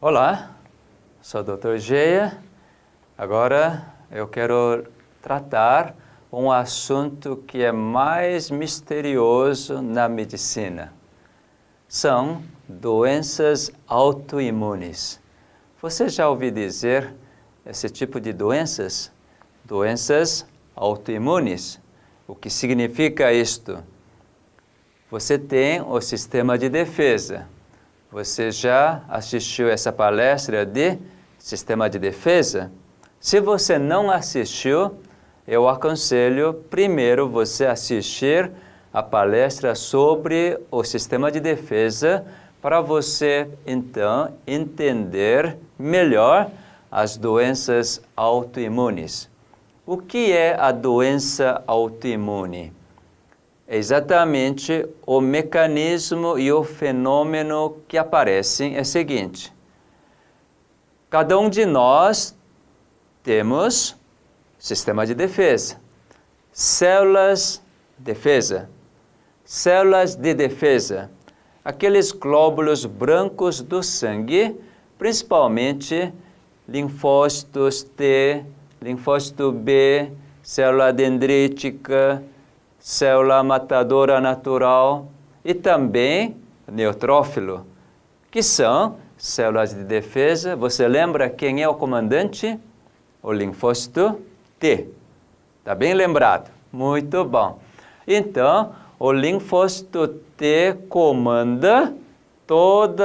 Olá, sou o Dr. Geia. Agora eu quero tratar um assunto que é mais misterioso na medicina. São doenças autoimunes. Você já ouviu dizer esse tipo de doenças? Doenças autoimunes. O que significa isto? Você tem o sistema de defesa. Você já assistiu essa palestra de sistema de defesa? Se você não assistiu, eu aconselho primeiro você assistir a palestra sobre o sistema de defesa para você, então, entender melhor as doenças autoimunes. O que é a doença autoimune? É exatamente o mecanismo e o fenômeno que aparecem é o seguinte. Cada um de nós temos sistema de defesa, células de defesa, aqueles glóbulos brancos do sangue, principalmente linfócitos T, linfócito B, célula dendrítica, célula matadora natural e também neutrófilo, que são células de defesa. Você lembra quem é o comandante? O linfócito T. Está bem lembrado? Muito bom. Então, o linfócito T comanda todo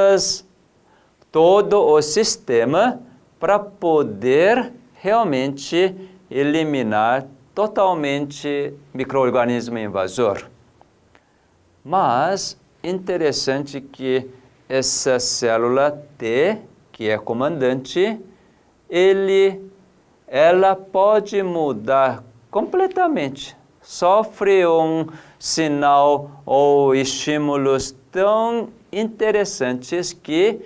o sistema para poder realmente eliminar totalmente micro-organismo invasor. Mas, interessante que essa célula T, que é comandante, ela pode mudar completamente. Sofre um sinal ou estímulos tão interessantes que,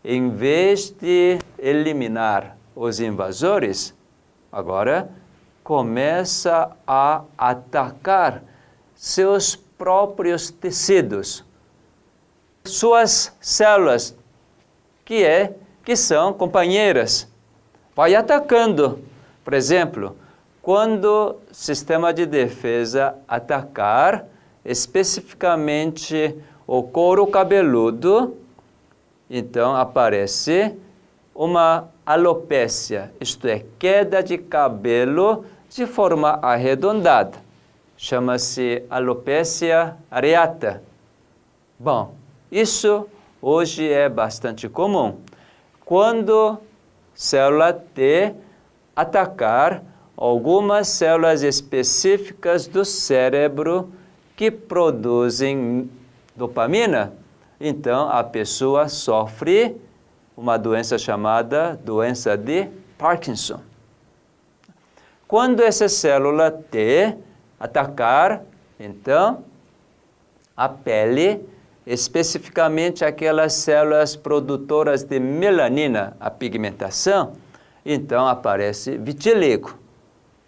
em vez de eliminar os invasores, agora começa a atacar seus próprios tecidos, suas células, que são companheiras. Vai atacando. Por exemplo, quando o sistema de defesa atacar especificamente o couro cabeludo, então aparece uma alopécia, isto é, queda de cabelo de forma arredondada. Chama-se alopécia areata. Bom, isso hoje é bastante comum. Quando célula T atacar algumas células específicas do cérebro que produzem dopamina, então a pessoa sofre uma doença chamada doença de Parkinson. Quando essa célula T atacar, então, a pele, especificamente aquelas células produtoras de melanina, a pigmentação, então aparece vitiligo.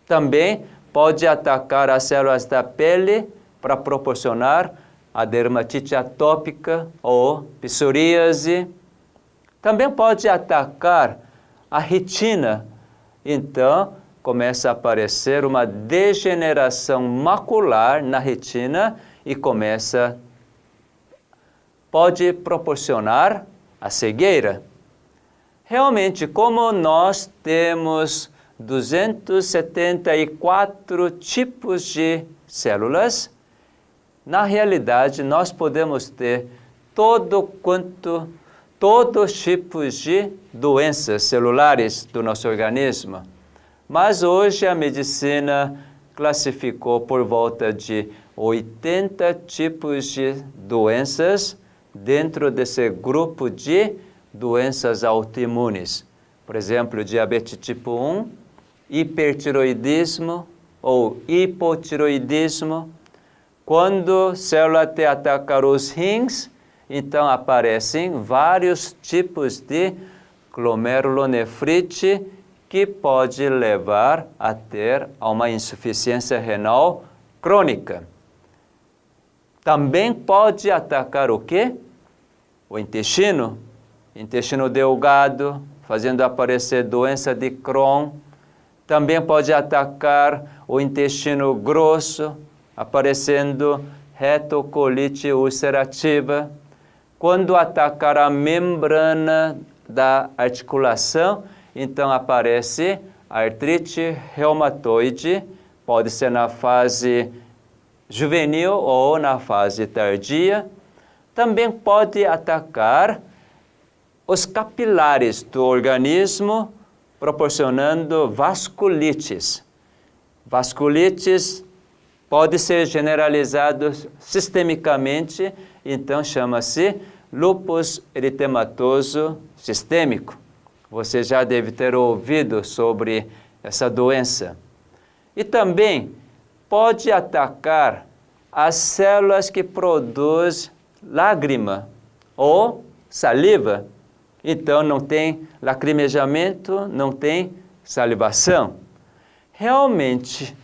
Também pode atacar as células da pele para proporcionar a dermatite atópica ou psoríase. Também pode atacar a retina. Então, começa a aparecer uma degeneração macular na retina e pode proporcionar a cegueira. Realmente, como nós temos 274 tipos de células, na realidade, nós podemos ter todos os tipos de doenças celulares do nosso organismo. Mas hoje a medicina classificou por volta de 80 tipos de doenças dentro desse grupo de doenças autoimunes. Por exemplo, diabetes tipo 1, hipertiroidismo ou hipotiroidismo. Quando a célula T atacar os rins, então aparecem vários tipos de glomerulonefrite que pode levar a ter uma insuficiência renal crônica. Também pode atacar o quê? O intestino. intestino delgado, fazendo aparecer doença de Crohn. Também pode atacar o intestino grosso, aparecendo retocolite ulcerativa. Quando atacar a membrana da articulação, então aparece artrite reumatoide, pode ser na fase juvenil ou na fase tardia. Também pode atacar os capilares do organismo, proporcionando vasculites. Vasculites pode ser generalizado sistemicamente, então chama-se lúpus eritematoso sistêmico. Você já deve ter ouvido sobre essa doença. E também pode atacar as células que produzem lágrima ou saliva. Então não tem lacrimejamento, não tem salivação. Realmente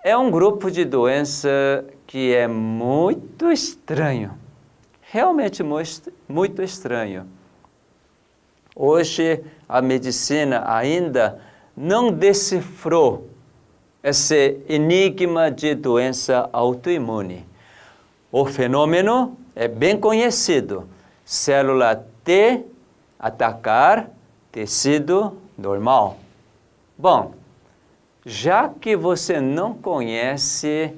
é um grupo de doença que é muito estranho. Realmente muito estranho. Hoje a medicina ainda não decifrou esse enigma de doença autoimune. O fenômeno é bem conhecido. Célula T atacar tecido normal. Bom, já que você não conhece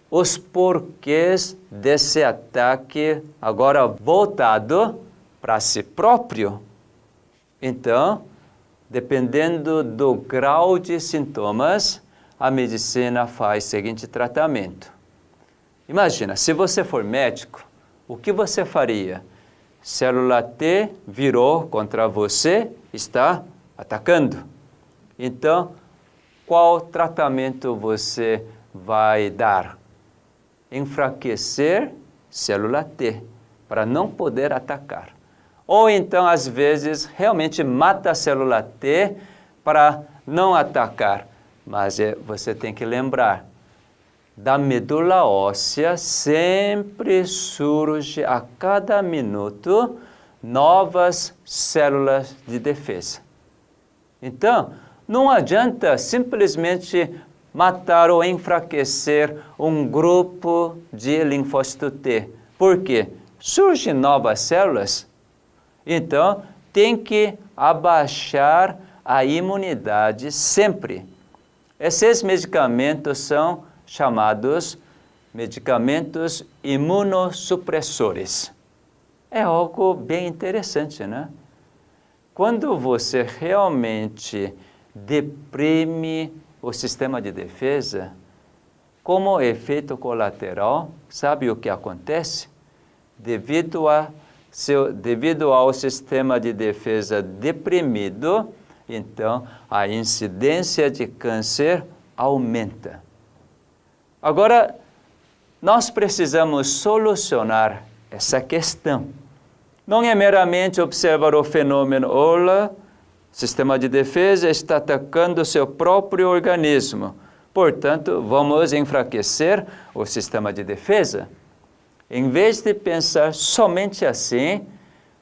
os porquês desse ataque agora voltado para si próprio, então, dependendo do grau de sintomas, a medicina faz o seguinte tratamento. Imagina, se você for médico, o que você faria? Célula T virou contra você, está atacando. Então, qual tratamento você vai dar? Enfraquecer célula T, para não poder atacar. Ou então, às vezes, realmente mata a célula T para não atacar. Mas você tem que lembrar, da medula óssea sempre surge a cada minuto novas células de defesa. Então, não adianta simplesmente matar ou enfraquecer um grupo de linfócito T. Por quê? Surgem novas células. Então, tem que abaixar a imunidade sempre. Esses medicamentos são chamados medicamentos imunossupressores. É algo bem interessante, né? Quando você realmente deprime o sistema de defesa, como efeito colateral, sabe o que acontece? Devido ao sistema de defesa deprimido, então a incidência de câncer aumenta. Agora, nós precisamos solucionar essa questão. Não é meramente observar o fenômeno, olha, o sistema de defesa está atacando o seu próprio organismo. Portanto, vamos enfraquecer o sistema de defesa. Em vez de pensar somente assim,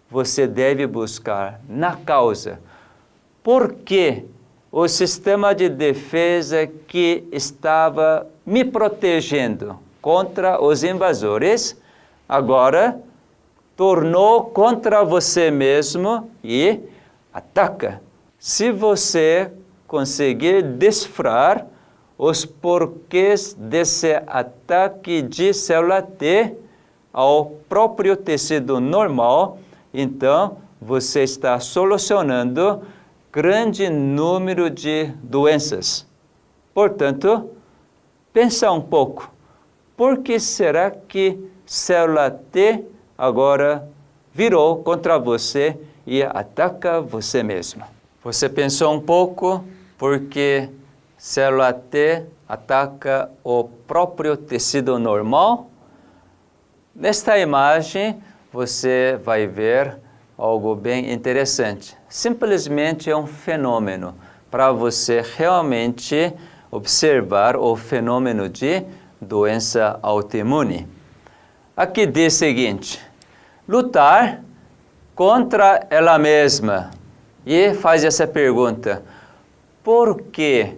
você deve buscar na causa. Por que o sistema de defesa que estava me protegendo contra os invasores, agora tornou contra você mesmo e ataca? Se você conseguir decifrar os porquês desse ataque de célula T ao próprio tecido normal, então você está solucionando grande número de doenças. Portanto, pensa um pouco. Por que será que célula T agora virou contra você e ataca você mesmo? Você pensou um pouco porque célula T ataca o próprio tecido normal? Nesta imagem, você vai ver algo bem interessante. Simplesmente é um fenômeno para você realmente observar o fenômeno de doença autoimune. Aqui diz o seguinte: lutar contra ela mesma e faz essa pergunta: por que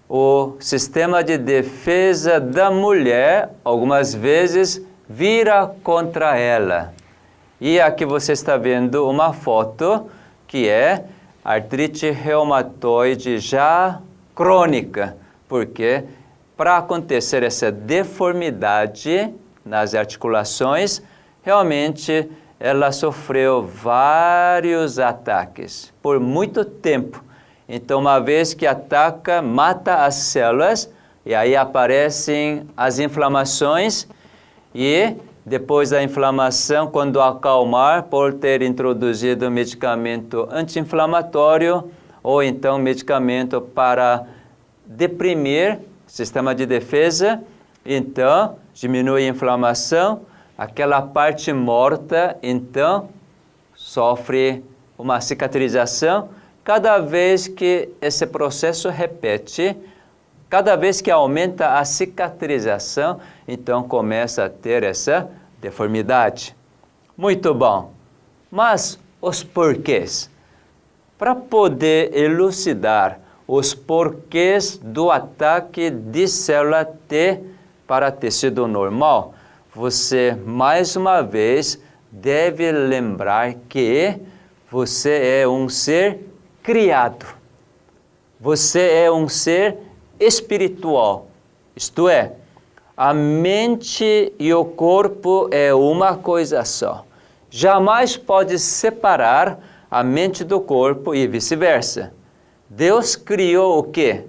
o sistema de defesa da mulher, algumas vezes, vira contra ela? E aqui você está vendo uma foto que é artrite reumatoide já crônica, porque para acontecer essa deformidade nas articulações, realmente ela sofreu vários ataques por muito tempo. Então, uma vez que ataca, mata as células, e aí aparecem as inflamações, e depois da inflamação, quando acalmar, por ter introduzido medicamento anti-inflamatório, ou então medicamento para deprimir o sistema de defesa, então diminui a inflamação, aquela parte morta, então, sofre uma cicatrização. Cada vez que esse processo repete, cada vez que aumenta a cicatrização, então começa a ter essa deformidade. Muito bom. Mas os porquês? Para poder elucidar os porquês do ataque de célula T para tecido normal, você, mais uma vez, deve lembrar que você é um ser criado. Você é um ser espiritual. Isto é, a mente e o corpo é uma coisa só. Jamais pode separar a mente do corpo e vice-versa. Deus criou o quê?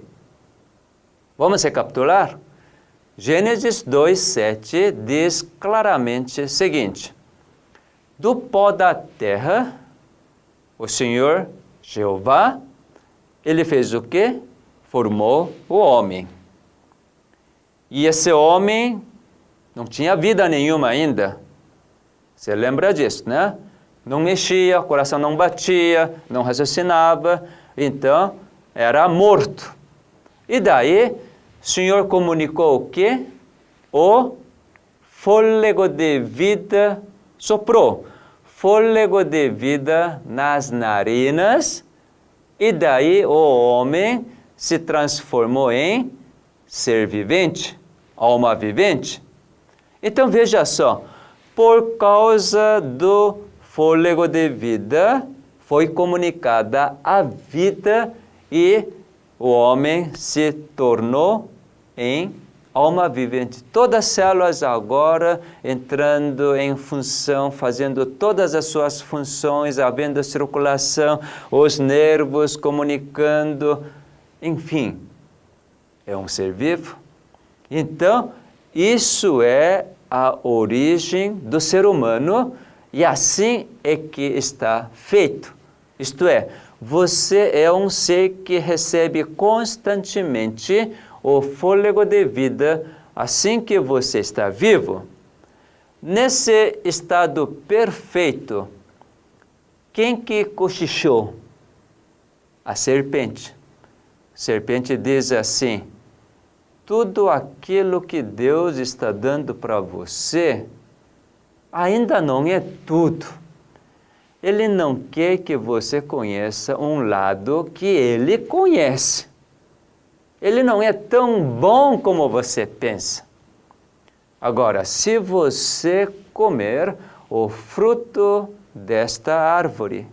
Vamos recapitular? Gênesis 2:7 diz claramente o seguinte: do pó da terra, o Senhor Jeová, ele fez o quê? Formou o homem. E esse homem não tinha vida nenhuma ainda. Você lembra disso, né? Não mexia, o coração não batia, não raciocinava, então era morto. E daí, o Senhor comunicou o quê? O fôlego de vida soprou. Fôlego de vida nas narinas, e daí o homem se transformou em ser vivente, alma vivente. Então veja só, por causa do fôlego de vida, foi comunicada a vida e o homem se tornou em alma vivente. Todas as células agora entrando em função, fazendo todas as suas funções, havendo circulação, os nervos comunicando, enfim, é um ser vivo. Então, isso é a origem do ser humano e assim é que está feito. Isto é, você é um ser que recebe constantemente o fôlego de vida assim que você está vivo. Nesse estado perfeito, quem que cochichou? A serpente. A serpente diz assim: tudo aquilo que Deus está dando para você ainda não é tudo. Ele não quer que você conheça um lado que Ele conhece. Ele não é tão bom como você pensa. Agora, se você comer o fruto desta árvore,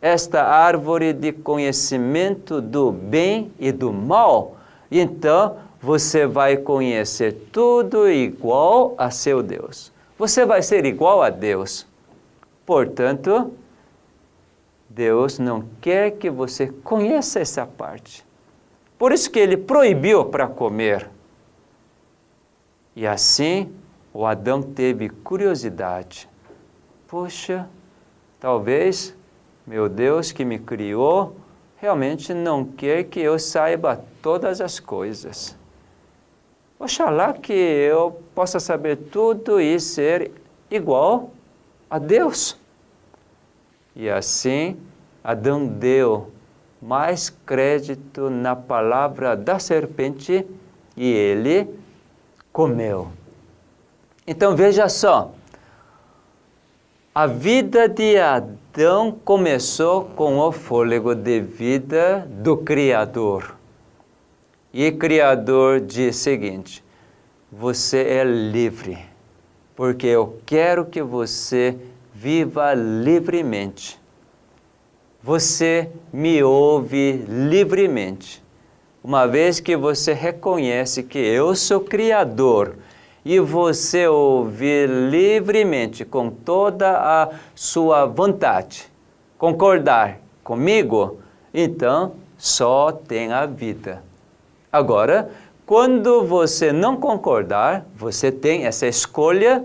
esta árvore de conhecimento do bem e do mal, então você vai conhecer tudo igual a seu Deus. Você vai ser igual a Deus. Portanto, Deus não quer que você conheça essa parte. Por isso que Ele proibiu para comer. E assim, o Adão teve curiosidade. Poxa, talvez meu Deus que me criou realmente não quer que eu saiba todas as coisas. Oxalá que eu possa saber tudo e ser igual a Deus. E assim, Adão deu mais crédito na palavra da serpente e ele comeu. Então veja só, A vida de Adão começou com o fôlego de vida do Criador. E o Criador diz o seguinte: você é livre, porque eu quero que você viva livremente. Você me ouve livremente. Uma vez que você reconhece que eu sou Criador, e você ouve livremente, com toda a sua vontade, concordar comigo, então só tem a vida. Agora, quando você não concordar, você tem essa escolha,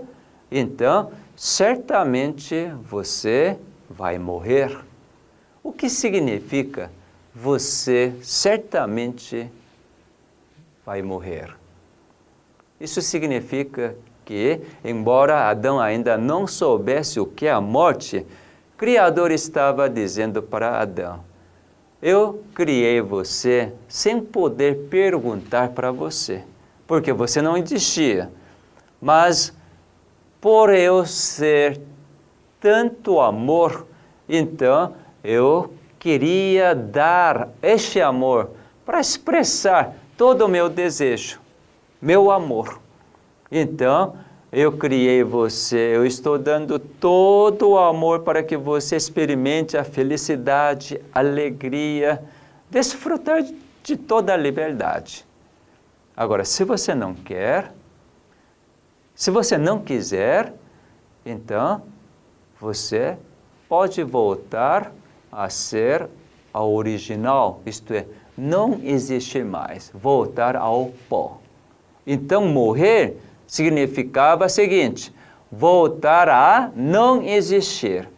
então certamente você vai morrer. O que significa você certamente vai morrer? Isso significa que, embora Adão ainda não soubesse o que é a morte, o Criador estava dizendo para Adão: eu criei você sem poder perguntar para você, porque você não existia. Mas, por eu ser tanto amor, então eu queria dar este amor para expressar todo o meu desejo, meu amor. Então, eu criei você, eu estou dando todo o amor para que você experimente a felicidade, a alegria, desfrutar de toda a liberdade. Agora, se você não quer, se você não quiser, então você pode voltar a ser a original, isto é, não existir mais, voltar ao pó. Então, morrer significava o seguinte: voltar a não existir.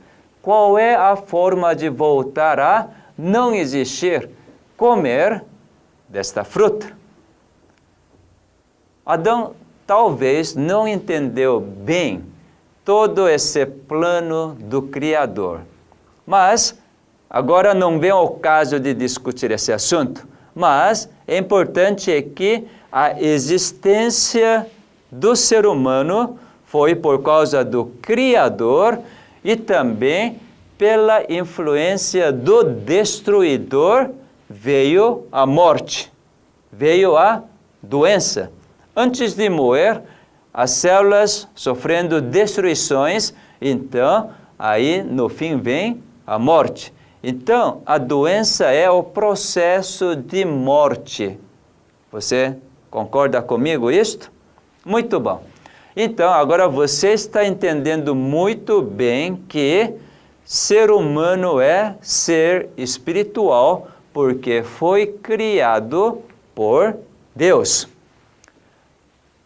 Qual é a forma de voltar a não existir? Comer desta fruta. Adão talvez não entendeu bem todo esse plano do Criador. Mas, agora não vem ao caso de discutir esse assunto, mas é importante que a existência do ser humano foi por causa do Criador e também pela influência do destruidor veio a morte, veio a doença. Antes de morrer, as células sofrendo destruições, então aí no fim vem a morte. Então a doença é o processo de morte. Você concorda comigo isto? Muito bom. Então, agora você está entendendo muito bem que ser humano é ser espiritual, porque foi criado por Deus.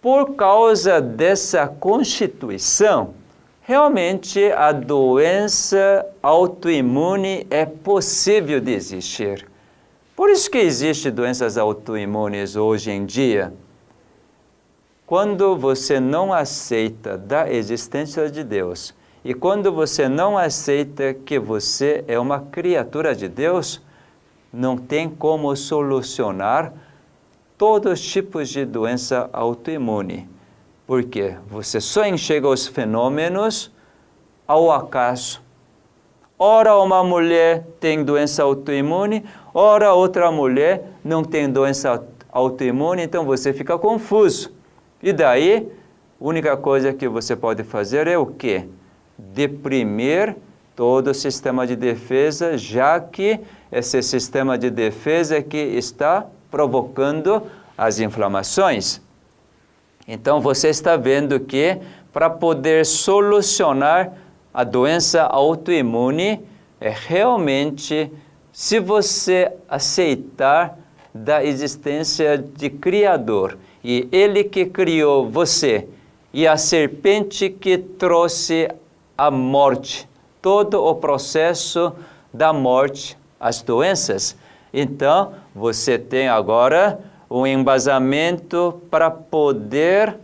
Por causa dessa constituição, realmente a doença autoimune é possível de existir. Por isso que existem doenças autoimunes hoje em dia. Quando você não aceita da existência de Deus e quando você não aceita que você é uma criatura de Deus, não tem como solucionar todos os tipos de doença autoimune. Porque você só enxerga os fenômenos ao acaso. Ora uma mulher tem doença autoimune, ora outra mulher não tem doença autoimune, então você fica confuso. E daí, a única coisa que você pode fazer é o quê? Deprimir todo o sistema de defesa, já que esse sistema de defesa que está provocando as inflamações. Então, você está vendo que para poder solucionar a doença autoimune, é realmente, se você aceitar da existência de Criador, e Ele que criou você, e a serpente que trouxe a morte, todo o processo da morte, as doenças, então você tem agora um embasamento para poder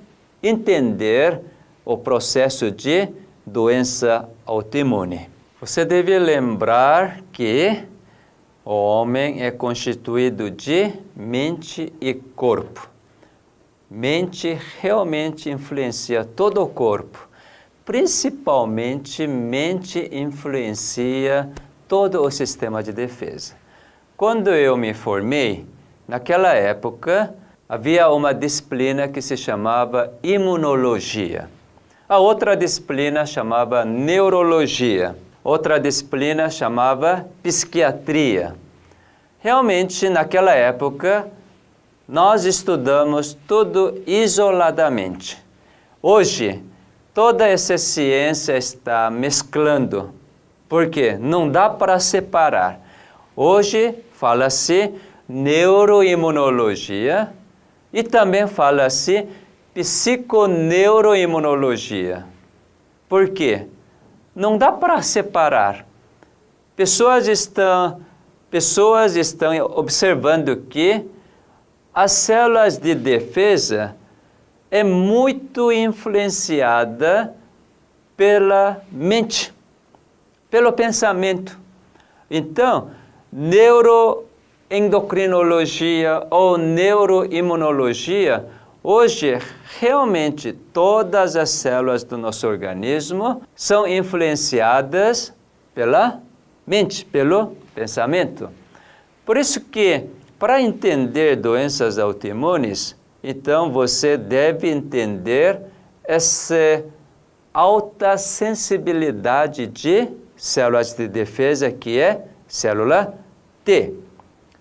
entender o processo de doença autoimune. Você deve lembrar que o homem é constituído de mente e corpo. Mente realmente influencia todo o corpo. principalmente mente influencia todo o sistema de defesa. Quando eu me formei, naquela época, havia uma disciplina que se chamava imunologia. A outra disciplina chamava neurologia. Outra disciplina chamava psiquiatria. Realmente, naquela época, nós estudamos tudo isoladamente. Hoje, toda essa ciência está mesclando. Por quê? Não dá para separar. Hoje, fala-se neuroimunologia e também fala-se psiconeuroimunologia. Por quê? Não dá para separar. Pessoas estão observando que as células de defesa é muito influenciada pela mente, pelo pensamento. Então, neuroendocrinologia ou neuroimunologia, hoje, realmente, todas as células do nosso organismo são influenciadas pela mente, pelo pensamento. Por isso que, para entender doenças autoimunes, então você deve entender essa alta sensibilidade de células de defesa, que é célula T.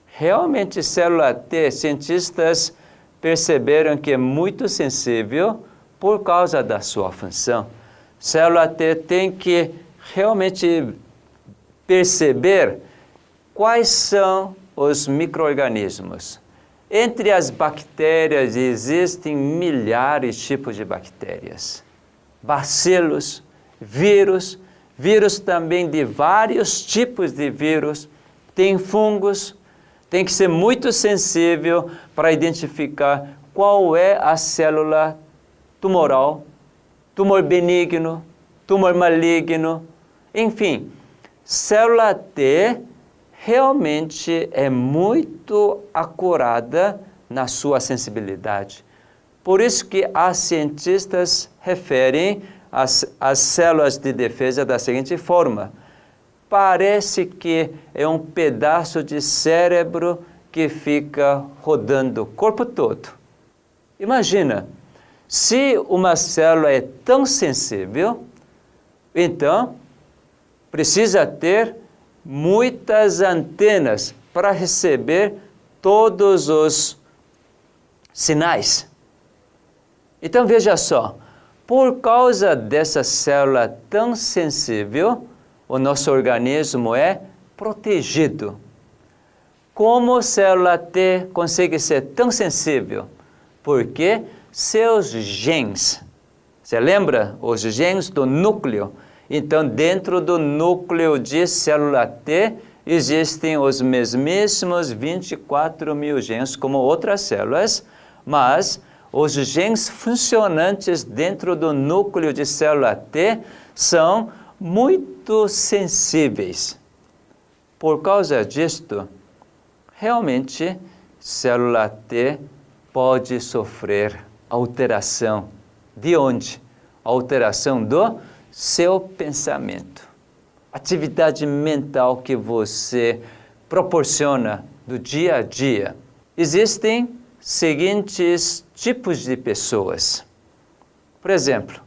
Realmente, célula T, cientistas perceberam que é muito sensível por causa da sua função. Célula T tem que realmente perceber quais são os micro-organismos. Entre as bactérias existem milhares de tipos de bactérias. Bacilos, vírus também de vários tipos de vírus, tem fungos. Tem que ser muito sensível para identificar qual é a célula tumoral, tumor benigno, tumor maligno, enfim. Célula T realmente é muito acurada na sua sensibilidade. Por isso que as cientistas referem as células de defesa da seguinte forma: parece que é um pedaço de cérebro que fica rodando o corpo todo. Imagina, se uma célula é tão sensível, então precisa ter muitas antenas para receber todos os sinais. Então veja só, por causa dessa célula tão sensível, o nosso organismo é protegido. Como a célula T consegue ser tão sensível? Porque seus genes, você lembra os genes do núcleo? Então, dentro do núcleo de célula T, existem os mesmíssimos 24 mil genes como outras células, mas os genes funcionantes dentro do núcleo de célula T são muito sensíveis. Por causa disto, realmente, célula T pode sofrer alteração. De onde? Alteração do seu pensamento. Atividade mental que você proporciona do dia a dia. Existem seguintes tipos de pessoas. Por exemplo,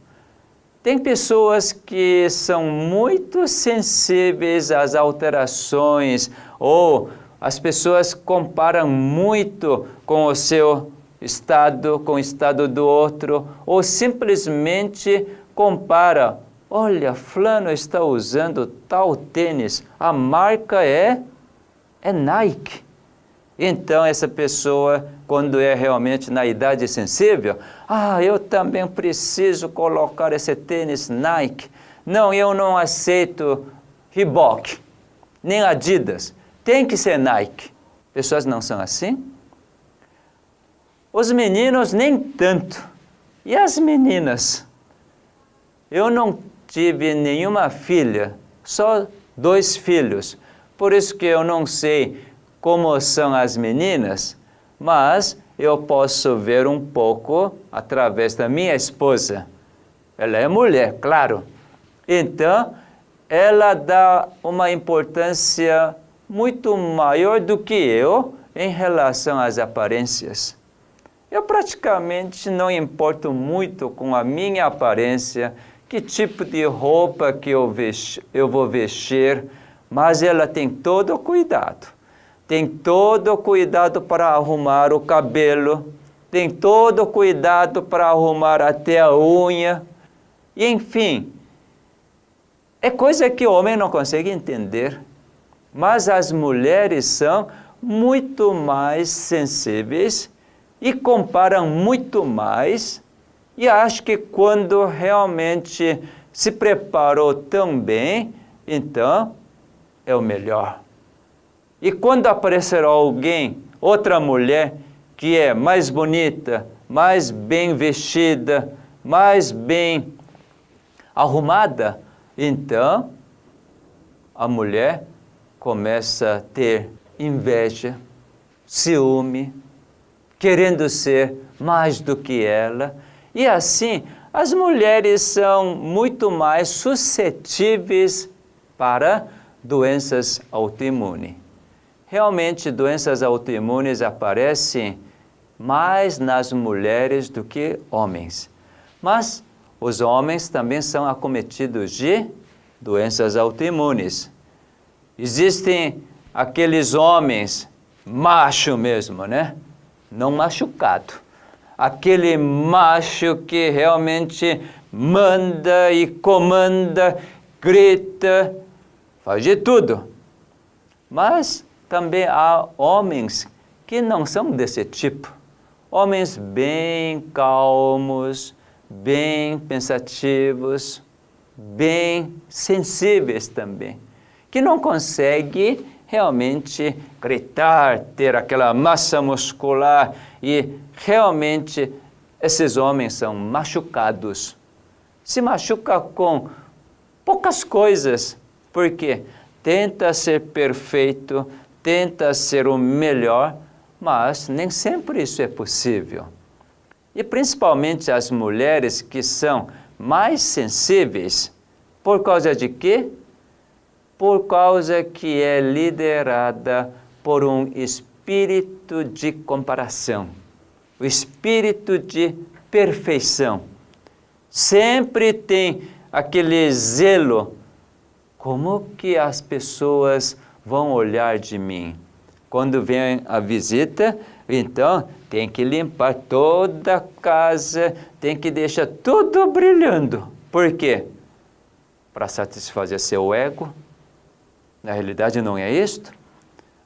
tem pessoas que são muito sensíveis às alterações, ou as pessoas comparam muito com o seu estado, com o estado do outro, ou simplesmente compara: olha, fulano está usando tal tênis, a marca é Nike. Então, essa pessoa, quando é realmente na idade sensível, eu também preciso colocar esse tênis Nike. Não, eu não aceito Reebok, nem Adidas. Tem que ser Nike. Pessoas não são assim? Os meninos nem tanto. E as meninas? Eu não tive nenhuma filha, só 2 filhos. Por isso que eu não sei como são as meninas, mas eu posso ver um pouco através da minha esposa. ela é mulher, claro. Então, ela dá uma importância muito maior do que eu em relação às aparências. Eu praticamente não importo muito com a minha aparência, que tipo de roupa que eu vou vestir, mas ela tem todo o cuidado. Tem todo o cuidado para arrumar o cabelo, tem todo o cuidado para arrumar até a unha, e enfim, é coisa que o homem não consegue entender, mas as mulheres são muito mais sensíveis e comparam muito mais, e acho que quando realmente se preparou tão bem, então é o melhor. E quando aparecer alguém, outra mulher, que é mais bonita, mais bem vestida, mais bem arrumada, então a mulher começa a ter inveja, ciúme, querendo ser mais do que ela. E assim, as mulheres são muito mais suscetíveis para doenças autoimunes. Realmente, doenças autoimunes aparecem mais nas mulheres do que homens. Mas os homens também são acometidos de doenças autoimunes. Existem aqueles homens, macho mesmo, né? Não machucado. Aquele macho que realmente manda e comanda, grita, faz de tudo. Mas também há homens que não são desse tipo. Homens bem calmos, bem pensativos, bem sensíveis também, que não conseguem realmente gritar, ter aquela massa muscular, e realmente esses homens são machucados. Se machuca com poucas coisas, porque tenta ser perfeito, tenta ser o melhor, mas nem sempre isso é possível. E principalmente as mulheres que são mais sensíveis, por causa de quê? Por causa que é liderada por um espírito de comparação, o espírito de perfeição. Sempre tem aquele zelo, como que as pessoas vão olhar de mim? Quando vem a visita, então tem que limpar toda a casa, tem que deixar tudo brilhando. Por quê? Para satisfazer seu ego. Na realidade não é isto?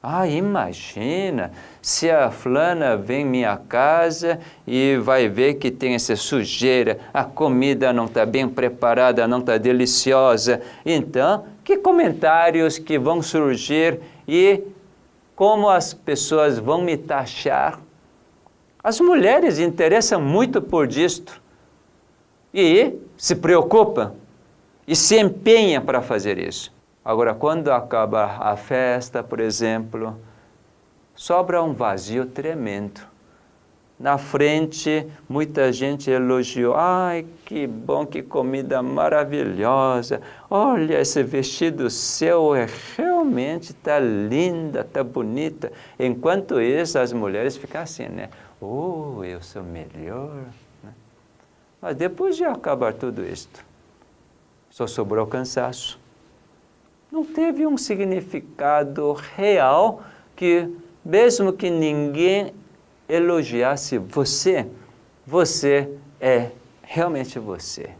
Ah, imagina, se a fulana vem em minha casa e vai ver que tem essa sujeira, a comida não está bem preparada, não está deliciosa. Então, que comentários que vão surgir e como as pessoas vão me taxar? As mulheres interessam muito por isto e se preocupam e se empenham para fazer isso. Agora, quando acaba a festa, por exemplo, sobra um vazio tremendo. Na frente, muita gente elogiou. Ai, que bom, que comida maravilhosa. Olha, esse vestido seu realmente está linda, está bonita. Enquanto isso, as mulheres ficam assim, né? Oh, eu sou melhor. Mas depois de acabar tudo isto, só sobrou cansaço. Não teve um significado real que, mesmo que ninguém elogiasse você, você é realmente você.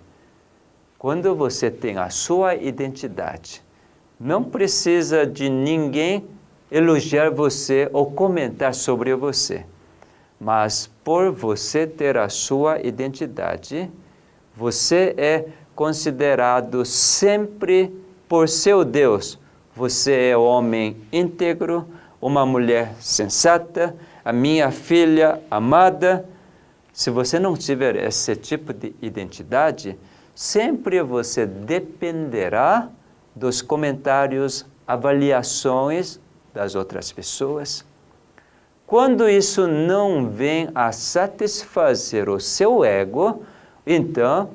Quando você tem a sua identidade, não precisa de ninguém elogiar você ou comentar sobre você. Mas por você ter a sua identidade, você é considerado sempre por seu Deus. Você é homem íntegro, uma mulher sensata, a minha filha amada. Se você não tiver esse tipo de identidade, sempre você dependerá dos comentários, avaliações das outras pessoas. Quando isso não vem a satisfazer o seu ego, então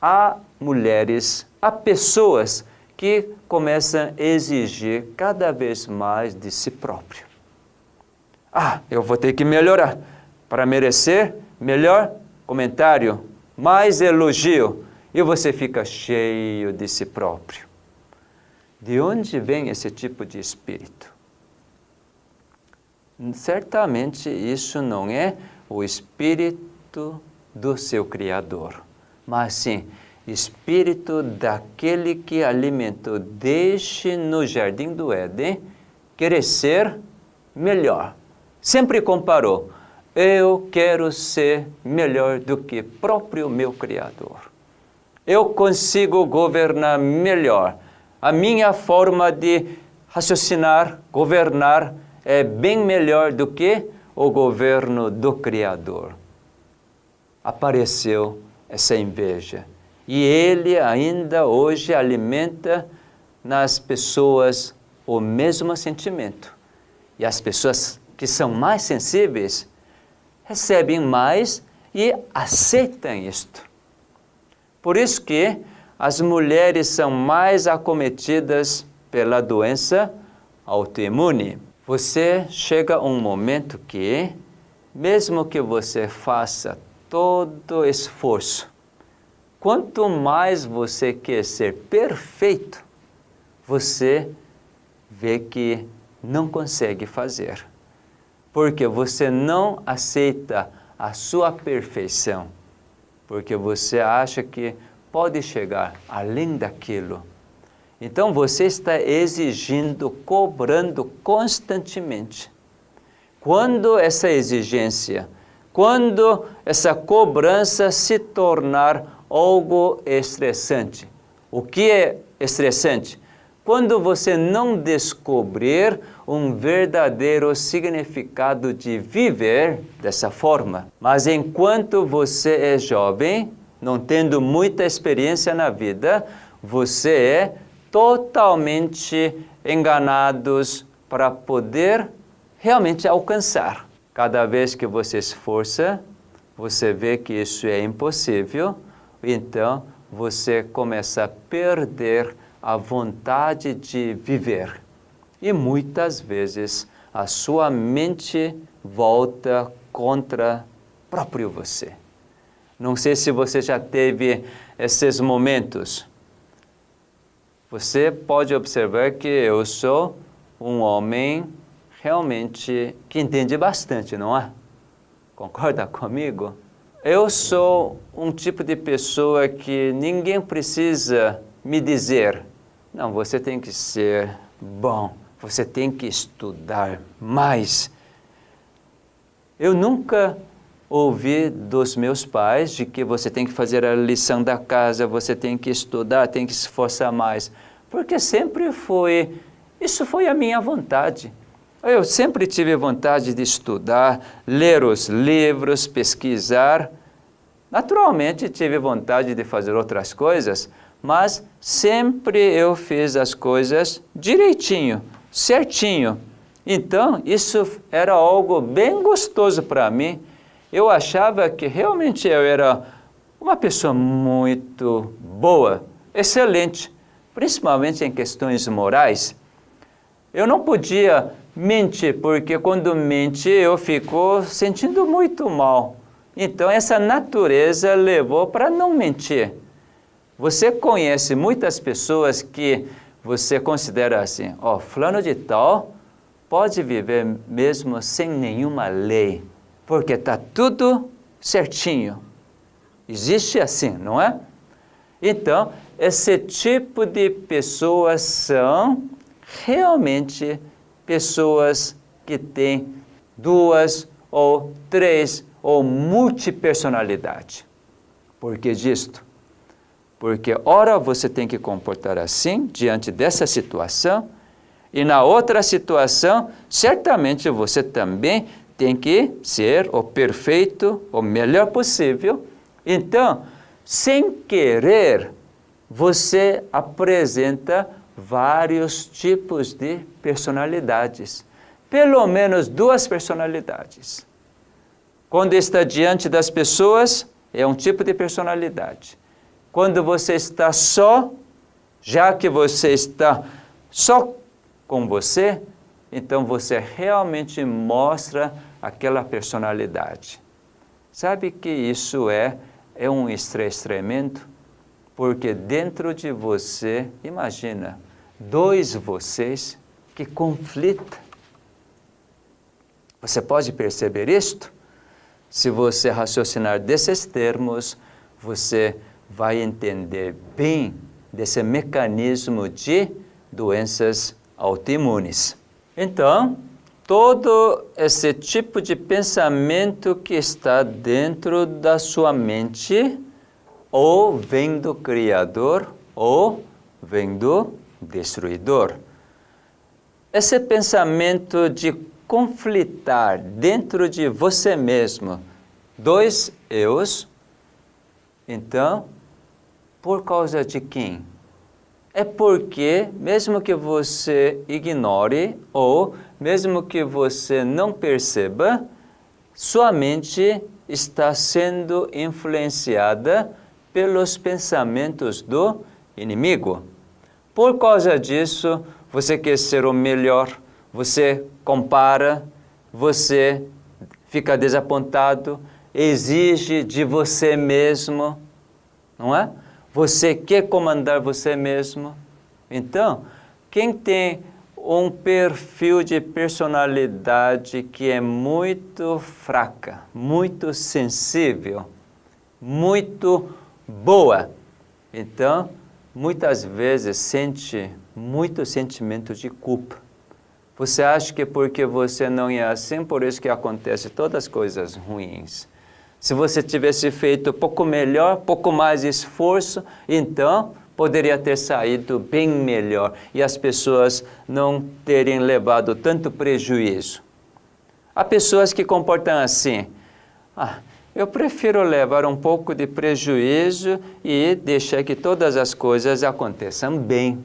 há mulheres, há pessoas que começam a exigir cada vez mais de si próprio. Eu vou ter que melhorar para merecer melhor comentário, mais elogio, e você fica cheio de si próprio. De onde vem esse tipo de espírito? Certamente isso não é o espírito do seu Criador, mas sim espírito daquele que alimentou desde no jardim do Éden, querer ser melhor. Sempre comparou, eu quero ser melhor do que próprio meu Criador. Eu consigo governar melhor. A minha forma de raciocinar, governar, é bem melhor do que o governo do Criador. Apareceu essa inveja. E ele ainda hoje alimenta nas pessoas o mesmo sentimento. E as pessoas que são mais sensíveis recebem mais e aceitam isto. Por isso que as mulheres são mais acometidas pela doença autoimune. Você chega a um momento que, mesmo que você faça todo esforço, quanto mais você quer ser perfeito, você vê que não consegue fazer. Porque você não aceita a sua perfeição. Porque você acha que pode chegar além daquilo. Então você está exigindo, cobrando constantemente. Quando essa exigência, quando essa cobrança se tornar algo estressante. O que é estressante? Quando você não descobrir um verdadeiro significado de viver dessa forma. Mas enquanto você é jovem, não tendo muita experiência na vida, você é totalmente enganados para poder realmente alcançar. Cada vez que você esforça, você vê que isso é impossível, então você começa a perder a vontade de viver. E muitas vezes a sua mente volta contra próprio você. Não sei se você já teve esses momentos. Você pode observar que eu sou um homem realmente que entende bastante, não é? Concorda comigo? Eu sou um tipo de pessoa que ninguém precisa me dizer, não, você tem que ser bom, você tem que estudar mais. Eu nunca ouvi dos meus pais de que você tem que fazer a lição da casa, você tem que estudar, tem que se esforçar mais, porque sempre foi, isso foi a minha vontade. Eu sempre tive vontade de estudar, ler os livros, pesquisar. Naturalmente tive vontade de fazer outras coisas, mas sempre eu fiz as coisas direitinho, certinho. Então, isso era algo bem gostoso para mim. Eu achava que realmente eu era uma pessoa muito boa, excelente, principalmente em questões morais. Eu não podia mentir, porque quando mente eu fico sentindo muito mal. Então, essa natureza levou para não mentir. Você conhece muitas pessoas que você considera assim, fulano de tal pode viver mesmo sem nenhuma lei, porque está tudo certinho. Existe assim, não é? Então, esse tipo de pessoas são realmente pessoas que têm 2 ou 3 ou multipersonalidade. Por que disto? Porque ora você tem que comportar assim, diante dessa situação, e na outra situação, certamente você também tem que ser o perfeito, o melhor possível. Então, sem querer, você apresenta vários tipos de personalidades. Pelo menos 2 personalidades. Quando está diante das pessoas, é um tipo de personalidade. quando você está só, já que você está só com você, então você realmente mostra aquela personalidade. Sabe que isso é um estresse tremendo? Porque dentro de você, imagina, dois vocês que conflitam. Você pode perceber isto? Se você raciocinar desses termos, você vai entender bem desse mecanismo de doenças autoimunes. Então, todo esse tipo de pensamento que está dentro da sua mente, ou vem do Criador, ou vem do Destruidor. Esse pensamento de conflitar dentro de você mesmo, dois eus, então, por causa de quem? É porque, mesmo que você ignore, ou mesmo que você não perceba, sua mente está sendo influenciada pelos pensamentos do inimigo. Por causa disso, você quer ser o melhor, você compara, você fica desapontado, exige de você mesmo, não é? Você quer comandar você mesmo. Então, quem tem um perfil de personalidade que é muito fraca, muito sensível, muito boa, então, muitas vezes sente muito sentimento de culpa. Você acha que porque você não é assim, por isso que acontece todas as coisas ruins. Se você tivesse feito um pouco melhor, pouco mais esforço, então poderia ter saído bem melhor e as pessoas não terem levado tanto prejuízo. Há pessoas que comportam assim: eu prefiro levar um pouco de prejuízo e deixar que todas as coisas aconteçam bem.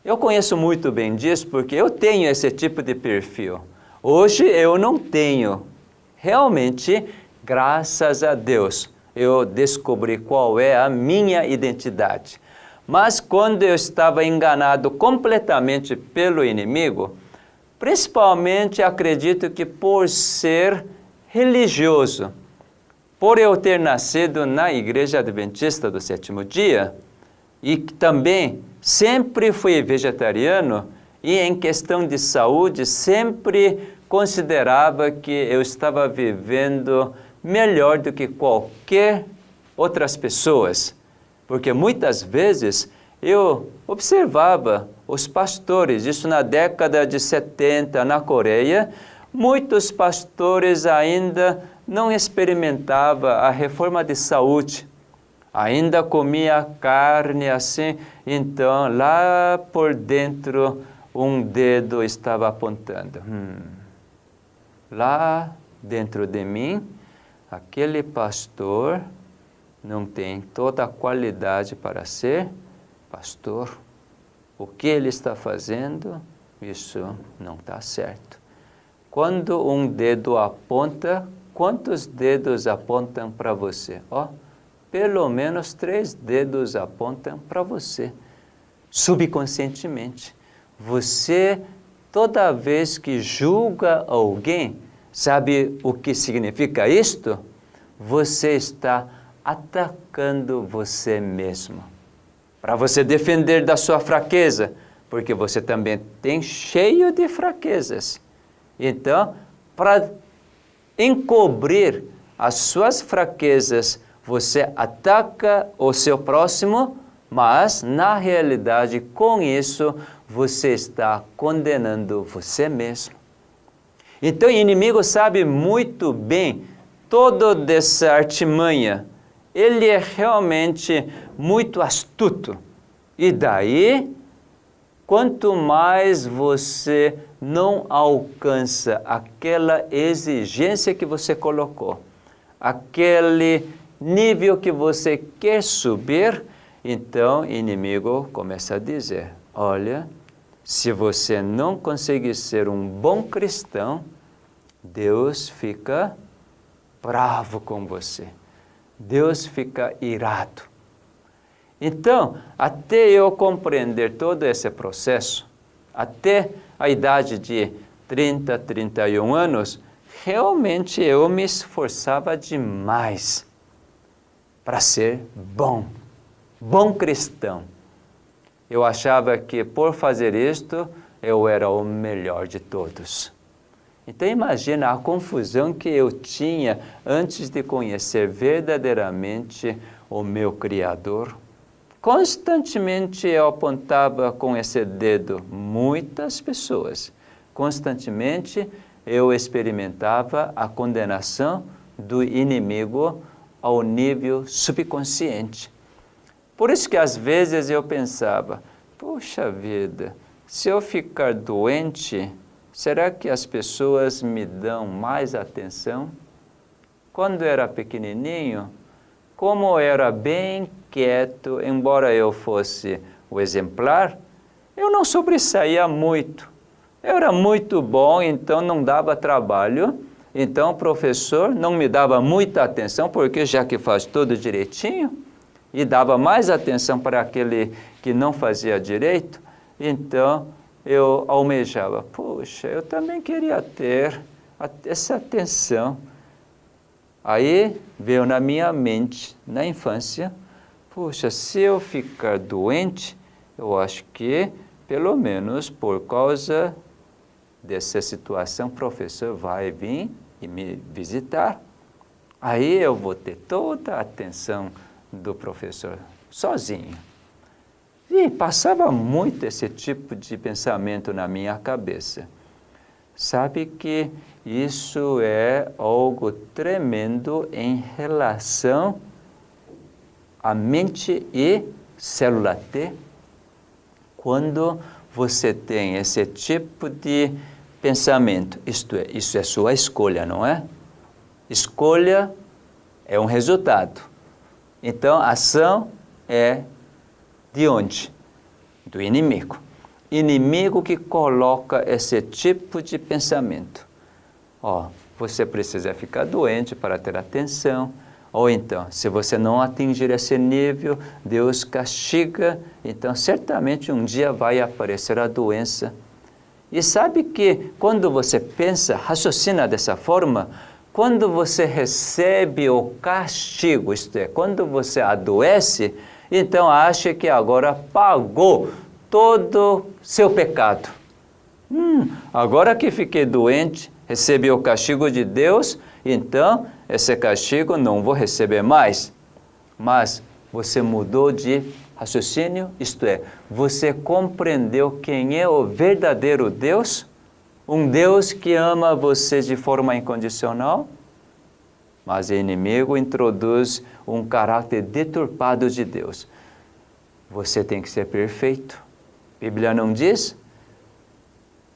Eu conheço muito bem disso porque eu tenho esse tipo de perfil. Hoje eu não tenho. Realmente, graças a Deus, eu descobri qual é a minha identidade. Mas quando eu estava enganado completamente pelo inimigo, principalmente acredito que por ser religioso, por eu ter nascido na Igreja Adventista do Sétimo Dia, e também sempre fui vegetariano, e em questão de saúde sempre considerava que eu estava vivendo melhor do que qualquer outras pessoas. Porque muitas vezes eu observava os pastores, isso na década de 70 na Coreia, muitos pastores ainda não experimentavam a reforma de saúde. Ainda comia carne assim, então lá por dentro um dedo estava apontando. Lá dentro de mim, aquele pastor não tem toda a qualidade para ser pastor. O que ele está fazendo, isso não está certo. Quando um dedo aponta, quantos dedos apontam para você? Pelo menos 3 dedos apontam para você, subconscientemente. Você, toda vez que julga alguém, sabe o que significa isto? Você está atacando você mesmo. Para você defender da sua fraqueza, porque você também tem cheio de fraquezas. Então, para encobrir as suas fraquezas, você ataca o seu próximo, mas, na realidade, com isso, você está condenando você mesmo. Então, o inimigo sabe muito bem toda essa artimanha. Ele é realmente muito astuto. E daí, quanto mais você não alcança aquela exigência que você colocou, aquele nível que você quer subir, então o inimigo começa a dizer: olha, se você não conseguir ser um bom cristão, Deus fica bravo com você. Deus fica irado. Então, até eu compreender todo esse processo, até a idade de 30, 31 anos, realmente eu me esforçava demais para ser bom cristão. Eu achava que por fazer isto, eu era o melhor de todos. Então imagina a confusão que eu tinha antes de conhecer verdadeiramente o meu Criador. Constantemente eu apontava com esse dedo muitas pessoas. Constantemente eu experimentava a condenação do inimigo ao nível subconsciente. Por isso que às vezes eu pensava, puxa vida, se eu ficar doente, será que as pessoas me dão mais atenção? Quando eu era pequenininho, como eu era bem quieto, embora eu fosse o exemplar, eu não sobressaía muito. Eu era muito bom, então não dava trabalho. Então o professor não me dava muita atenção, porque já que faz tudo direitinho, e dava mais atenção para aquele que não fazia direito, então eu almejava, puxa, eu também queria ter essa atenção. Aí veio na minha mente, na infância, puxa, se eu ficar doente, eu acho que, pelo menos por causa dessa situação, o professor vai vir e me visitar. Aí eu vou ter toda a atenção do professor sozinho. E passava muito esse tipo de pensamento na minha cabeça. Sabe que isso é algo tremendo em relação à mente e célula T. Quando você tem esse tipo de pensamento, isto é, isso é sua escolha, não é? Escolha é um resultado. Então, a ação é de onde? Do inimigo. Inimigo que coloca esse tipo de pensamento. Você precisa ficar doente para ter atenção. Ou então, se você não atingir esse nível, Deus castiga. Então, certamente um dia vai aparecer a doença. E sabe que quando você pensa, raciocina dessa forma, quando você recebe o castigo, isto é, quando você adoece, então acha que agora pagou todo seu pecado. Agora que fiquei doente, recebi o castigo de Deus, então esse castigo não vou receber mais. Mas você mudou de raciocínio, isto é, você compreendeu quem é o verdadeiro Deus? Um Deus que ama você de forma incondicional, mas o inimigo introduz um caráter deturpado de Deus. Você tem que ser perfeito. A Bíblia não diz?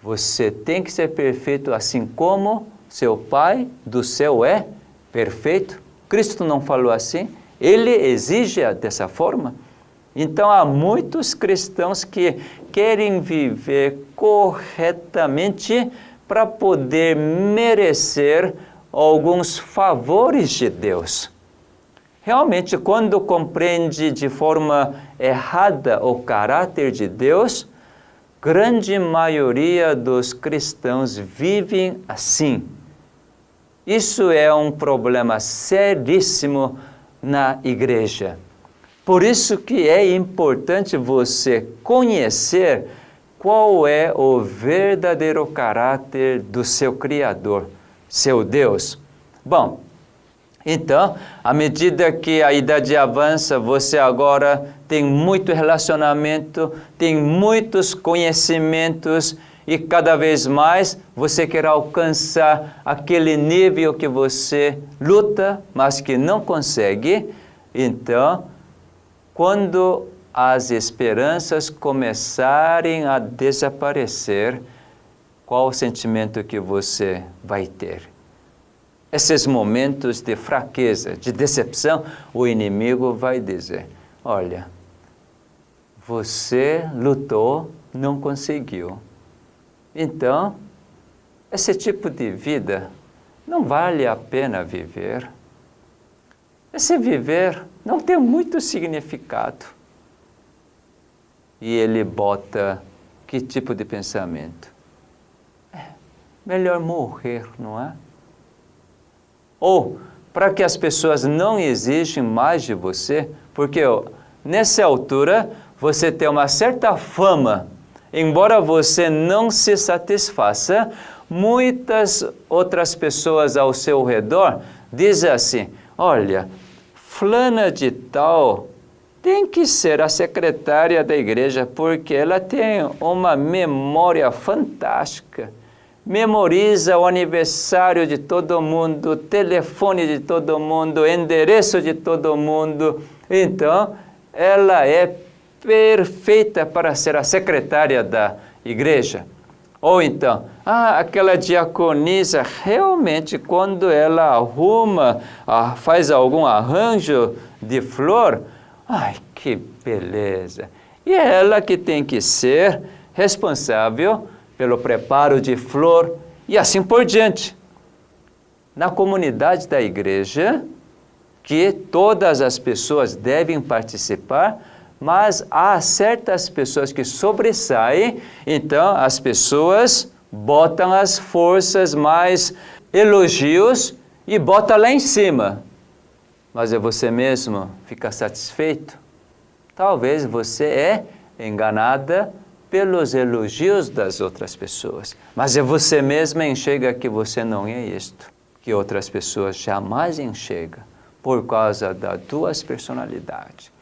Você tem que ser perfeito assim como seu Pai do céu é perfeito. Cristo não falou assim? Ele exige dessa forma. Então, há muitos cristãos que querem viver corretamente para poder merecer alguns favores de Deus. Realmente, quando compreende de forma errada o caráter de Deus, grande maioria dos cristãos vivem assim. Isso é um problema seríssimo na igreja. Por isso que é importante você conhecer qual é o verdadeiro caráter do seu Criador, seu Deus. Bom, então, à medida que a idade avança, você agora tem muito relacionamento, tem muitos conhecimentos e cada vez mais você quer alcançar aquele nível que você luta, mas que não consegue. Então, quando as esperanças começarem a desaparecer, qual o sentimento que você vai ter? Esses momentos de fraqueza, de decepção, o inimigo vai dizer, olha, você lutou, não conseguiu. Então, esse tipo de vida não vale a pena viver. Esse viver não tem muito significado. e ele bota que tipo de pensamento? Melhor morrer, não é? Ou, para que as pessoas não exijam mais de você, porque nessa altura você tem uma certa fama, embora você não se satisfaça, muitas outras pessoas ao seu redor dizem assim, olha, fulana de tal tem que ser a secretária da igreja, porque ela tem uma memória fantástica. Memoriza o aniversário de todo mundo, o telefone de todo mundo, o endereço de todo mundo. Então, ela é perfeita para ser a secretária da igreja. Ou então, aquela diaconisa, realmente, quando ela arruma, faz algum arranjo de flor, ai, que beleza! E é ela que tem que ser responsável pelo preparo de flor e assim por diante. Na comunidade da igreja, que todas as pessoas devem participar, mas há certas pessoas que sobressaem, então as pessoas botam as forças mais elogios e botam lá em cima. Mas é você mesmo fica satisfeito? Talvez você é enganada pelos elogios das outras pessoas. Mas é você mesma enxerga que você não é isto, que outras pessoas jamais enxergam, por causa das duas personalidades.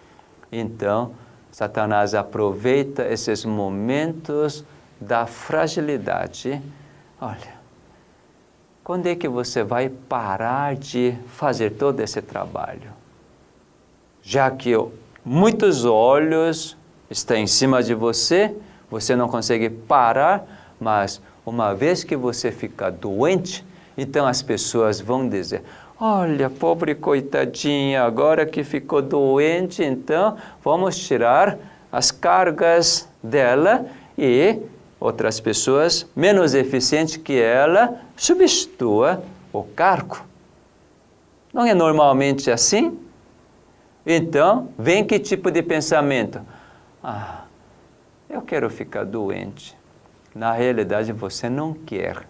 Então, Satanás aproveita esses momentos da fragilidade. Olha, quando é que você vai parar de fazer todo esse trabalho? Já que muitos olhos estão em cima de você, você não consegue parar, mas uma vez que você fica doente, então as pessoas vão dizer, olha, pobre coitadinha, agora que ficou doente, então vamos tirar as cargas dela e outras pessoas menos eficientes que ela substitua o cargo. Não é normalmente assim? Então, vem que tipo de pensamento? Eu quero ficar doente. Na realidade, você não quer.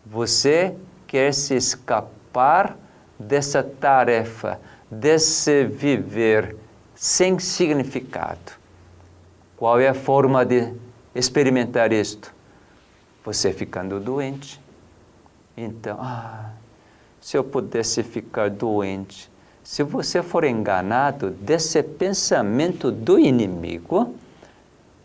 Você quer se escapar dessa tarefa, desse viver sem significado. Qual é a forma de experimentar isto? Você ficando doente. Então, se eu pudesse ficar doente. Se você for enganado desse pensamento do inimigo,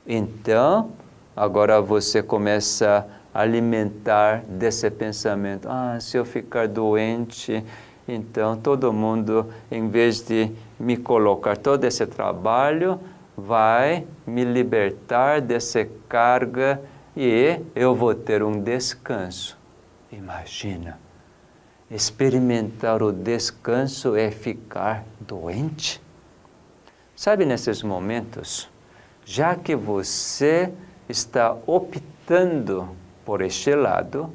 então, agora você começa a alimentar desse pensamento. Se eu ficar doente, então todo mundo, em vez de me colocar todo esse trabalho, vai me libertar dessa carga e eu vou ter um descanso. Imagina, experimentar o descanso é ficar doente. Sabe, nesses momentos, já que você está optando por este lado,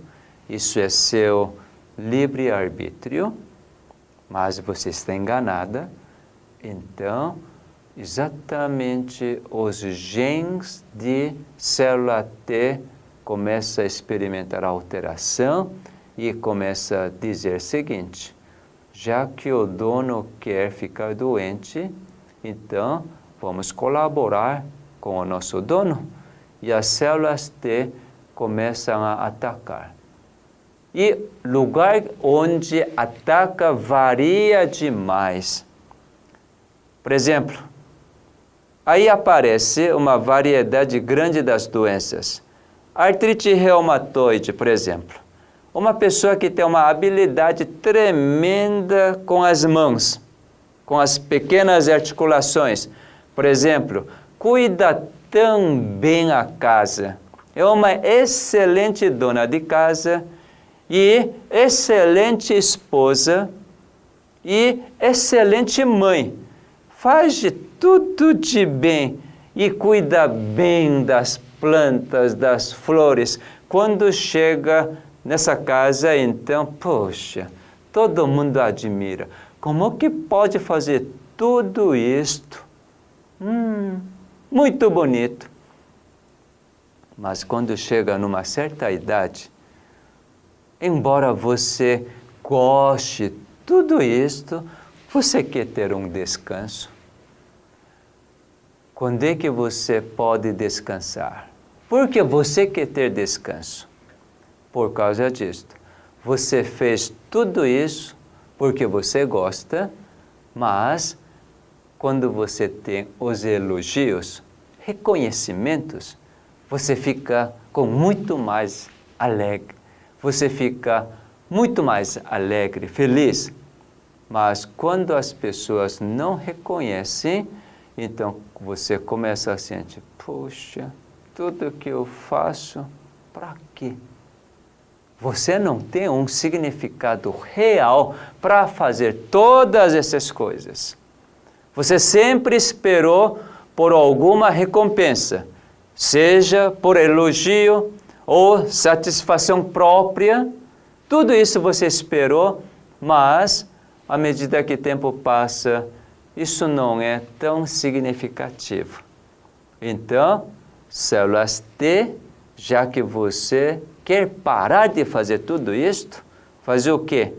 isso é seu livre-arbítrio, mas você está enganada, então, exatamente os genes de célula T começam a experimentar alteração e começa a dizer o seguinte, já que o dono quer ficar doente, então vamos colaborar com o nosso dono e as células T começam a atacar. E lugar onde ataca varia demais. Por exemplo, aí aparece uma variedade grande das doenças. Artrite reumatoide, por exemplo. Uma pessoa que tem uma habilidade tremenda com as mãos, com as pequenas articulações. Por exemplo, cuida tão bem a casa. É uma excelente dona de casa e excelente esposa e excelente mãe. Faz de tudo de bem e cuida bem das plantas, das flores. Quando chega nessa casa, então, poxa, todo mundo admira. Como que pode fazer tudo isto? muito bonito. Mas quando chega numa certa idade, embora você goste de tudo isto, você quer ter um descanso. Quando é que você pode descansar? Porque você quer ter descanso. Por causa disto. Você fez tudo isso porque você gosta, mas quando você tem os elogios, reconhecimentos, você fica com muito mais alegre. Você fica muito mais alegre, feliz. Mas quando as pessoas não reconhecem, então você começa a sentir, poxa, tudo que eu faço, para quê? Você não tem um significado real para fazer todas essas coisas. Você sempre esperou por alguma recompensa, seja por elogio ou satisfação própria. Tudo isso você esperou, mas à medida que o tempo passa, isso não é tão significativo. Então, células T, já que você quer parar de fazer tudo isto, fazer o quê?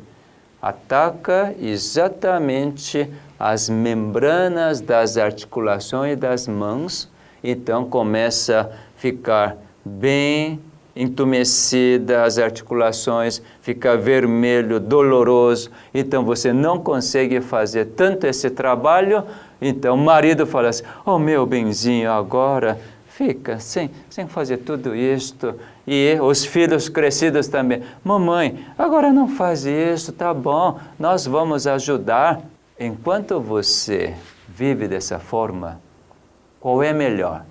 Ataca exatamente as membranas das articulações das mãos, então começa a ficar bem entumecida as articulações, fica vermelho, doloroso, então você não consegue fazer tanto esse trabalho, então o marido fala assim, oh meu benzinho, agora fica sem fazer tudo isto. E os filhos crescidos também. Mamãe, agora não faz isso, tá bom, nós vamos ajudar. Enquanto você vive dessa forma, qual é melhor?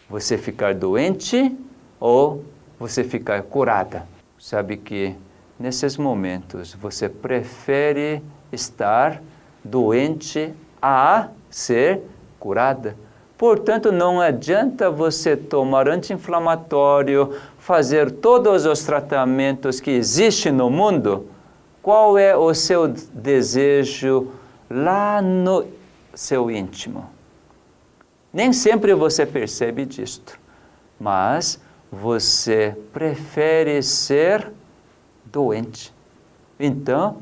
Você ficar doente ou você ficar curada? Sabe que nesses momentos você prefere estar doente a ser curada. Portanto, não adianta você tomar anti-inflamatório, fazer todos os tratamentos que existem no mundo. Qual é o seu desejo lá no seu íntimo? Nem sempre você percebe disto, mas você prefere ser doente. Então,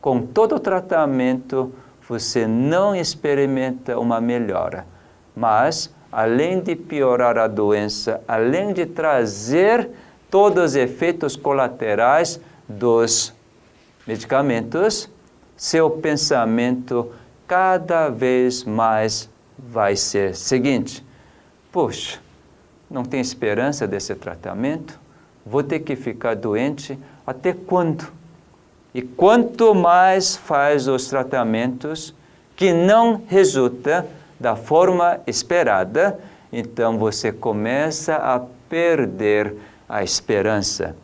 com todo o tratamento, você não experimenta uma melhora. Mas, além de piorar a doença, além de trazer todos os efeitos colaterais dos medicamentos, seu pensamento cada vez mais vai ser o seguinte, poxa, não tem esperança desse tratamento? Vou ter que ficar doente até quando? E quanto mais faz os tratamentos que não resulta da forma esperada, então você começa a perder a esperança.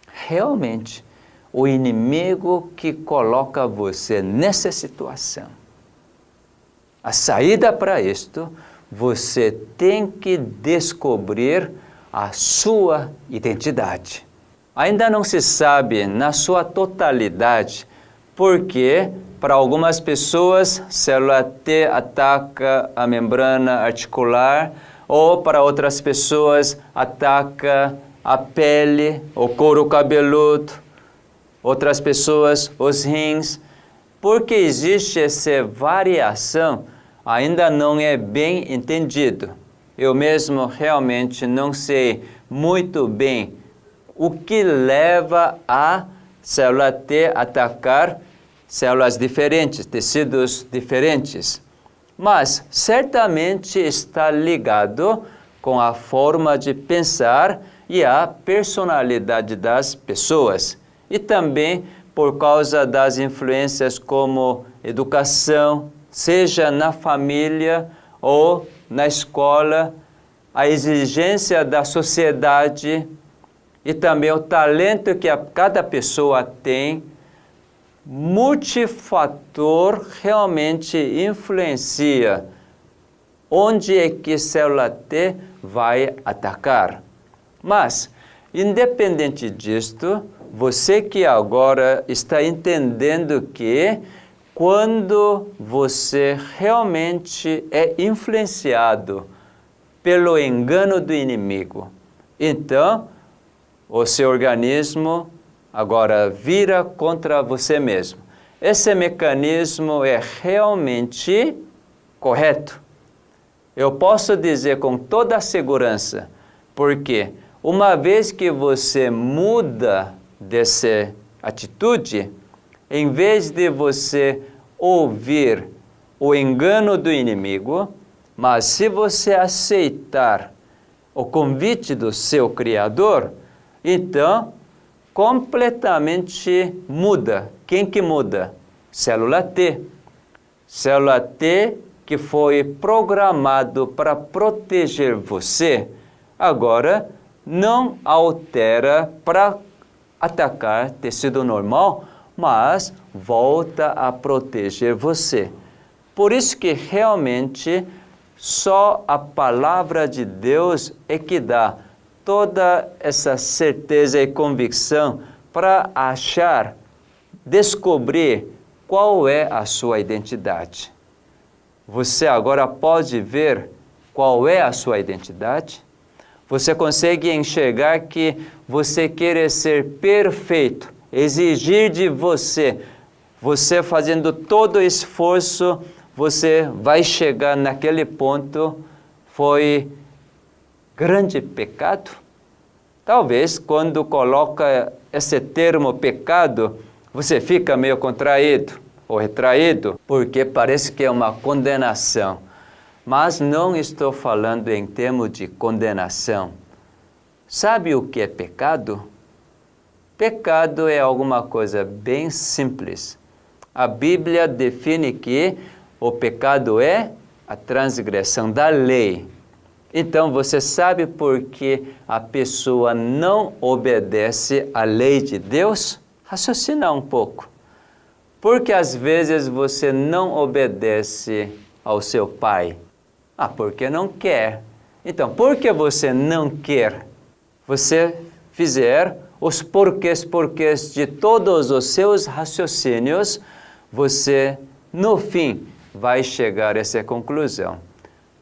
Realmente, o inimigo que coloca você nessa situação. A saída para isto, você tem que descobrir a sua identidade. Ainda não se sabe na sua totalidade, porque para algumas pessoas, célula T ataca a membrana articular, ou para outras pessoas ataca a pele, o couro cabeludo, outras pessoas os rins. Porque existe essa variação, ainda não é bem entendido. Eu mesmo realmente não sei muito bem o que leva a célula T atacar células diferentes, tecidos diferentes. Mas certamente está ligado com a forma de pensar e a personalidade das pessoas. E também por causa das influências como educação, seja na família ou na escola, a exigência da sociedade e também o talento que cada pessoa tem. Multifator realmente influencia onde é que a célula T vai atacar. Mas, independente disto, você que agora está entendendo que quando você realmente é influenciado pelo engano do inimigo. Então, o seu organismo agora vira contra você mesmo. Esse mecanismo é realmente correto. Eu posso dizer com toda a segurança, porque uma vez que você muda dessa atitude, em vez de você ouvir o engano do inimigo, mas se você aceitar o convite do seu Criador, então completamente muda. Quem que muda? Célula T. Célula T que foi programado para proteger você, agora não altera para atacar tecido normal, mas volta a proteger você. Por isso que realmente só a palavra de Deus é que dá toda essa certeza e convicção para achar, descobrir qual é a sua identidade. Você agora pode ver qual é a sua identidade? Você consegue enxergar que você quer ser perfeito, exigir de você, você fazendo todo o esforço, você vai chegar naquele ponto, foi grande pecado? Talvez quando coloca esse termo pecado, você fica meio contraído ou retraído, porque parece que é uma condenação. Mas não estou falando em termos de condenação. Sabe o que é pecado? Pecado é alguma coisa bem simples. A Bíblia define que o pecado é a transgressão da lei. Então, você sabe por que a pessoa não obedece à lei de Deus? Raciocina um pouco. Porque às vezes você não obedece ao seu pai? Porque não quer. Então, por que você não quer? Você fizer os porquês de todos os seus raciocínios, você, no fim, vai chegar a essa conclusão.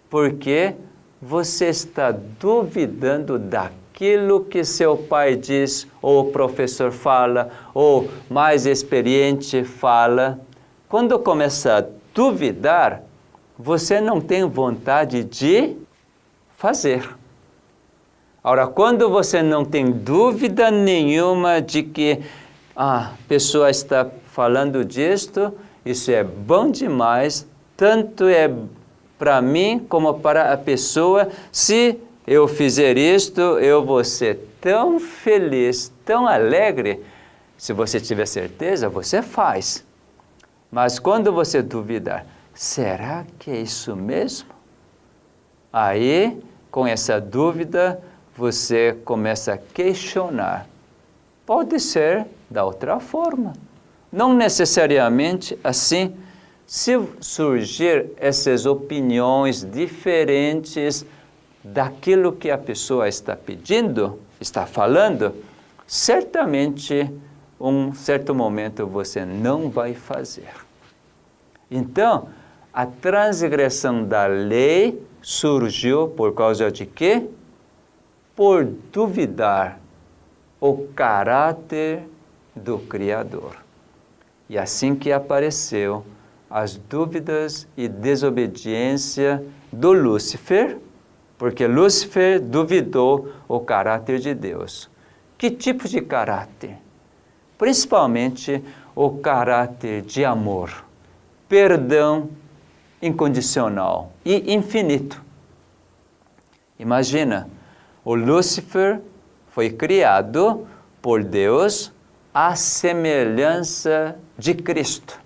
Porque você está duvidando daquilo que seu pai diz, ou o professor fala, ou mais experiente fala. Quando começa a duvidar, você não tem vontade de fazer. Ora, quando você não tem dúvida nenhuma de que a pessoa está falando disto, isso é bom demais, tanto é para mim como para a pessoa, se eu fizer isto, eu vou ser tão feliz, tão alegre. Se você tiver certeza, você faz. Mas quando você duvidar, será que é isso mesmo? Aí, com essa dúvida, você começa a questionar. Pode ser da outra forma. Não necessariamente assim. Se surgir essas opiniões diferentes daquilo que a pessoa está pedindo, está falando, certamente, um certo momento você não vai fazer. Então, a transgressão da lei surgiu por causa de quê? Por duvidar o caráter do Criador. E assim que apareceu as dúvidas e desobediência do Lúcifer, porque Lúcifer duvidou o caráter de Deus. Que tipo de caráter? Principalmente o caráter de amor, perdão incondicional e infinito. Imagina, o Lúcifer foi criado por Deus à semelhança de Cristo.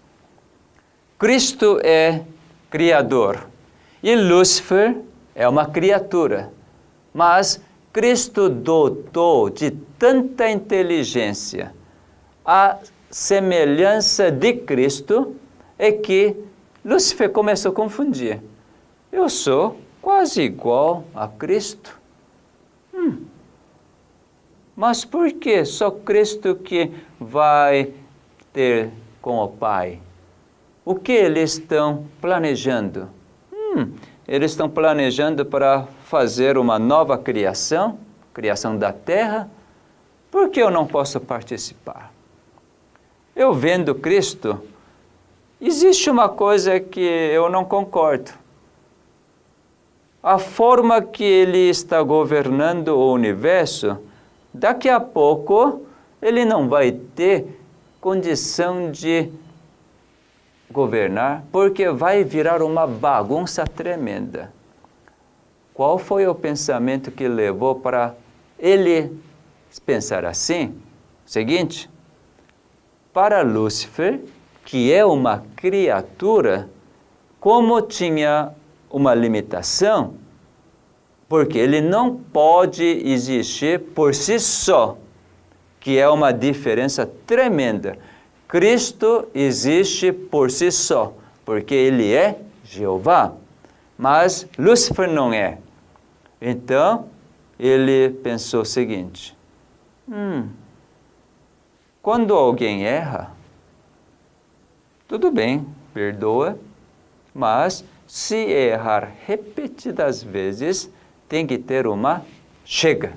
Cristo é Criador e Lúcifer é uma criatura, mas Cristo dotou de tanta inteligência a semelhança de Cristo é que Lúcifer começou a confundir. Eu sou quase igual a Cristo. Mas por que só Cristo que vai ter com o Pai? O que eles estão planejando? eles estão planejando para fazer uma nova criação, criação da terra. Por que eu não posso participar? Eu vendo Cristo, existe uma coisa que eu não concordo. A forma que Ele está governando o universo, daqui a pouco Ele não vai ter condição de governar, porque vai virar uma bagunça tremenda. Qual foi o pensamento que levou para ele pensar assim? Seguinte, para Lúcifer, que é uma criatura, como tinha uma limitação, porque ele não pode existir por si só, que é uma diferença tremenda. Cristo existe por si só, porque Ele é Jeová, mas Lúcifer não é. Então, ele pensou o seguinte, quando alguém erra, tudo bem, perdoa, mas se errar repetidas vezes, tem que ter uma chega.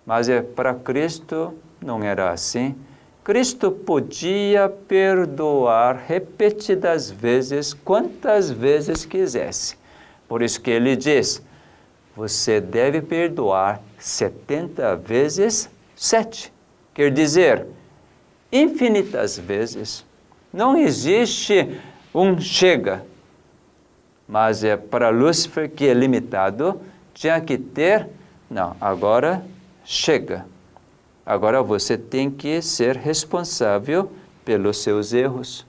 Mas para Cristo não era assim. Cristo podia perdoar repetidas vezes, quantas vezes quisesse. Por isso que ele diz, você deve perdoar 70 vezes 7. Quer dizer, infinitas vezes. Não existe um chega. Mas para Lúcifer, que é limitado, tinha que ter, não, agora chega. Agora você tem que ser responsável pelos seus erros.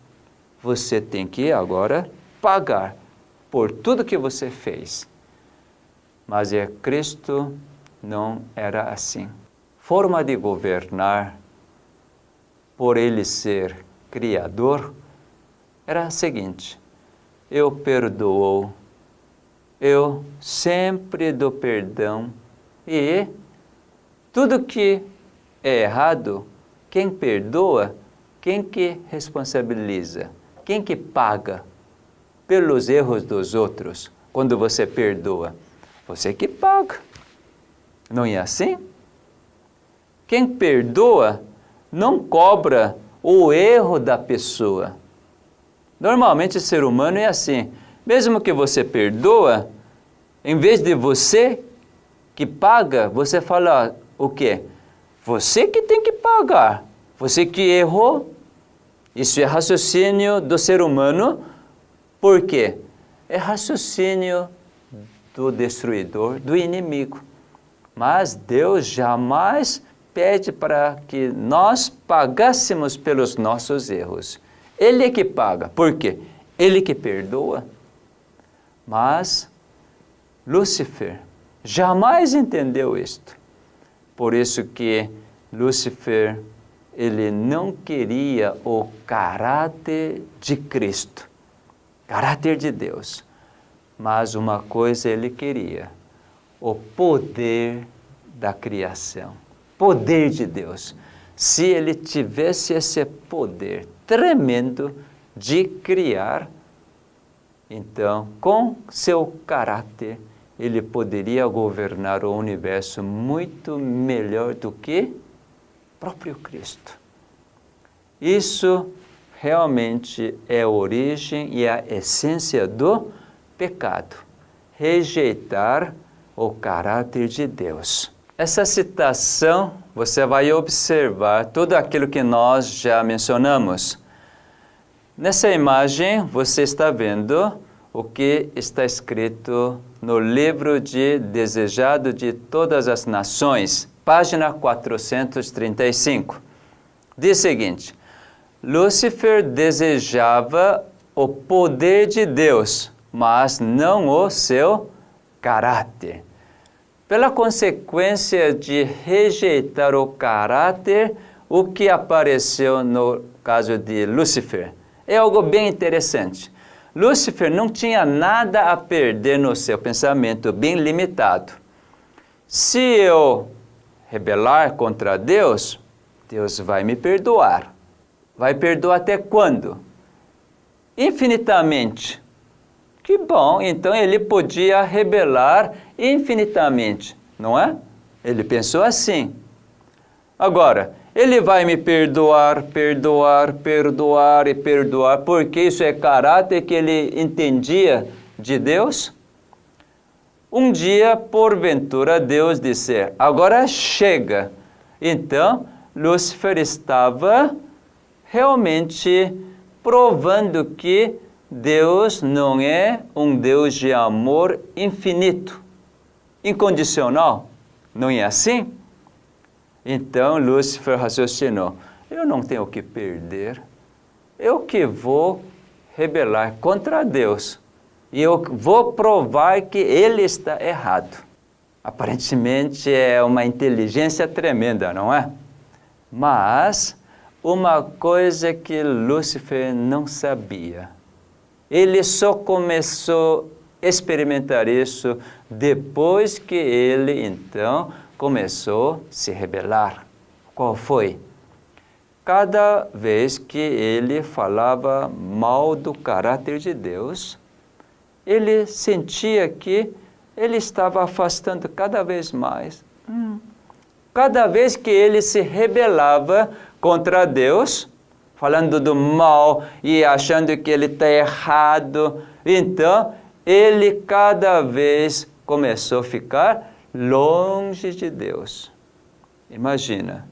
Você tem que agora pagar por tudo que você fez. Mas Cristo não era assim. Forma de governar, por Ele ser Criador, era a seguinte, eu perdoo, eu sempre dou perdão e tudo que é errado, quem perdoa, quem que responsabiliza, quem que paga pelos erros dos outros quando você perdoa? Você que paga. Não é assim? Quem perdoa não cobra o erro da pessoa. Normalmente o ser humano é assim. Mesmo que você perdoa, em vez de você que paga, você fala o quê? Você que tem que pagar. Você que errou. Isso é raciocínio do ser humano. Por quê? É raciocínio do destruidor, do inimigo. Mas Deus jamais pede para que nós pagássemos pelos nossos erros. Ele é que paga. Por quê? Ele que perdoa. Mas Lúcifer jamais entendeu isto. Por isso que Lúcifer, ele não queria o caráter de Cristo, caráter de Deus. Mas uma coisa ele queria, o poder da criação, poder de Deus. Se ele tivesse esse poder tremendo de criar, então, com seu caráter, ele poderia governar o universo muito melhor do que o próprio Cristo. Isso realmente é a origem e a essência do pecado. Rejeitar o caráter de Deus. Essa citação, você vai observar tudo aquilo que nós já mencionamos. Nessa imagem, você está vendo o que está escrito no livro de Desejado de Todas as Nações, página 435. Diz o seguinte, Lúcifer desejava o poder de Deus, mas não o seu caráter. Pela consequência de rejeitar o caráter, o que apareceu no caso de Lúcifer? É algo bem interessante. Lúcifer não tinha nada a perder no seu pensamento bem limitado. Se eu rebelar contra Deus, Deus vai me perdoar. Vai perdoar até quando? Infinitamente. Que bom, então ele podia rebelar infinitamente, não é? Ele pensou assim. Agora, ele vai me perdoar, perdoar, perdoar e perdoar, porque isso é caráter que ele entendia de Deus? Um dia, porventura, Deus disse, agora chega. Então, Lúcifer estava realmente provando que Deus não é um Deus de amor infinito, incondicional. Não é assim? Então, Lúcifer raciocinou, eu não tenho o que perder, eu que vou rebelar contra Deus. E eu vou provar que ele está errado. Aparentemente é uma inteligência tremenda, não é? Mas uma coisa que Lúcifer não sabia. Ele só começou a experimentar isso depois que ele, então, começou a se rebelar. Qual foi? Cada vez que ele falava mal do caráter de Deus, ele sentia que ele estava afastando cada vez mais. Cada vez que ele se rebelava contra Deus, falando do mal e achando que ele está errado, então ele cada vez começou a ficar longe de Deus. Imagina.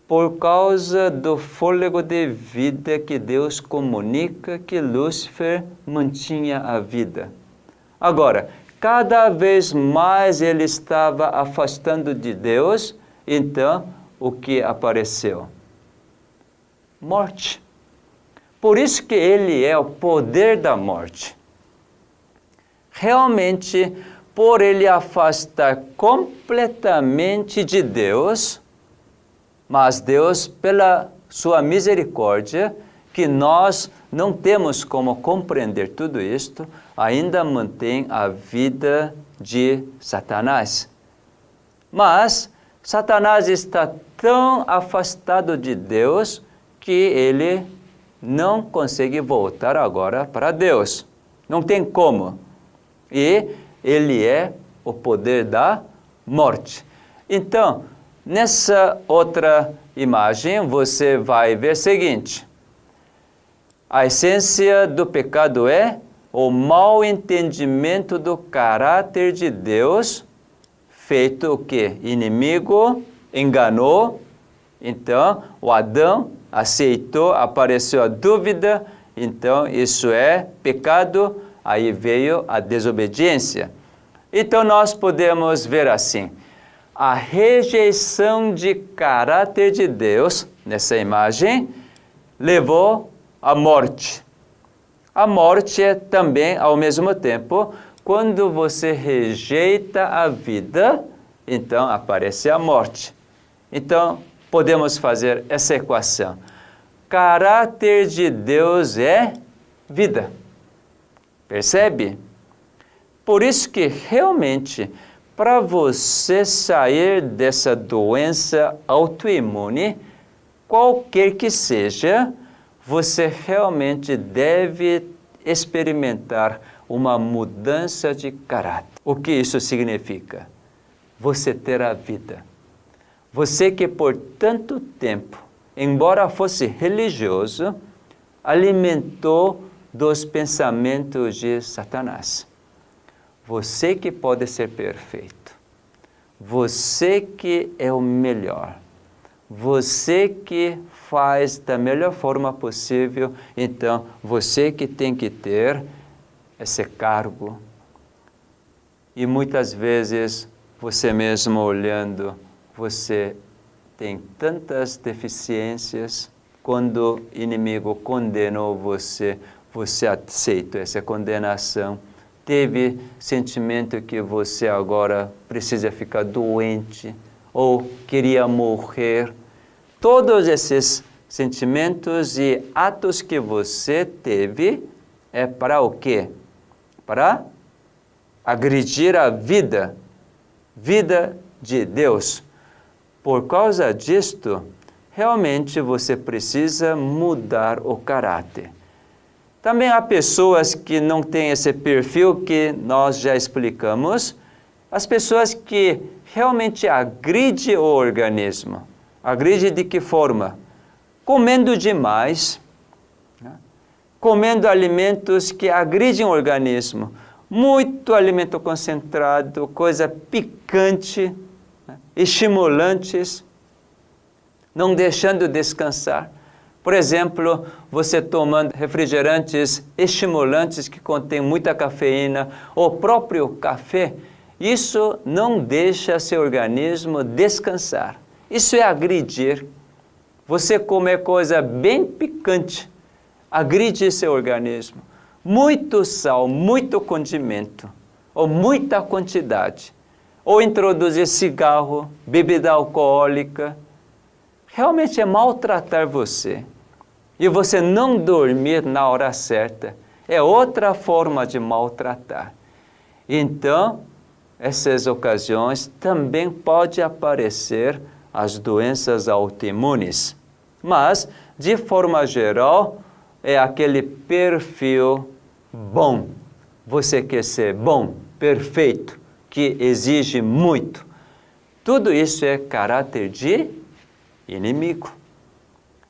Por causa do fôlego de vida que Deus comunica, que Lúcifer mantinha a vida. Agora, cada vez mais ele estava afastando de Deus, então, o que apareceu? Morte. Por isso que ele é o poder da morte. Realmente, por ele afastar completamente de Deus, mas Deus, pela sua misericórdia, que nós não temos como compreender tudo isto, ainda mantém a vida de Satanás. Mas Satanás está tão afastado de Deus que ele não consegue voltar agora para Deus. Não tem como. E ele é o poder da morte. Então, nessa outra imagem, você vai ver o seguinte. A essência do pecado é o mau entendimento do caráter de Deus, feito o quê? Inimigo, enganou, então o Adão aceitou, apareceu a dúvida, então isso é pecado, aí veio a desobediência. Então nós podemos ver assim, a rejeição de caráter de Deus, nessa imagem, levou à morte. A morte é também, ao mesmo tempo, quando você rejeita a vida, então aparece a morte. Então, podemos fazer essa equação. Caráter de Deus é vida. Percebe? Por isso que realmente, para você sair dessa doença autoimune, qualquer que seja, você realmente deve experimentar uma mudança de caráter. O que isso significa? Você ter a vida. Você que por tanto tempo, embora fosse religioso, alimentou dos pensamentos de Satanás. Você que pode ser perfeito. Você que é o melhor. Você que faz da melhor forma possível, então você que tem que ter esse cargo. E muitas vezes, você mesmo olhando, você tem tantas deficiências, quando o inimigo condenou você, você aceita essa condenação, teve sentimento que você agora precisa ficar doente, ou queria morrer. Todos esses sentimentos e atos que você teve é para o quê? Para agredir a vida de Deus. Por causa disto, realmente você precisa mudar o caráter. Também há pessoas que não têm esse perfil que nós já explicamos, as pessoas que realmente agridem o organismo. Agride de que forma? Comendo demais, né? Comendo alimentos que agridem o organismo, muito alimento concentrado, coisa picante, né? Estimulantes, não deixando descansar. Por exemplo, você tomando refrigerantes estimulantes que contêm muita cafeína, o próprio café, isso não deixa seu organismo descansar. Isso é agredir. Você comer coisa bem picante, agride seu organismo. Muito sal, muito condimento, ou muita quantidade. Ou introduzir cigarro, bebida alcoólica. Realmente é maltratar você. E você não dormir na hora certa é outra forma de maltratar. Então, essas ocasiões também pode aparecer as doenças autoimunes. Mas, de forma geral, é aquele perfil bom. Você quer ser bom, perfeito, que exige muito. Tudo isso é caráter de inimigo.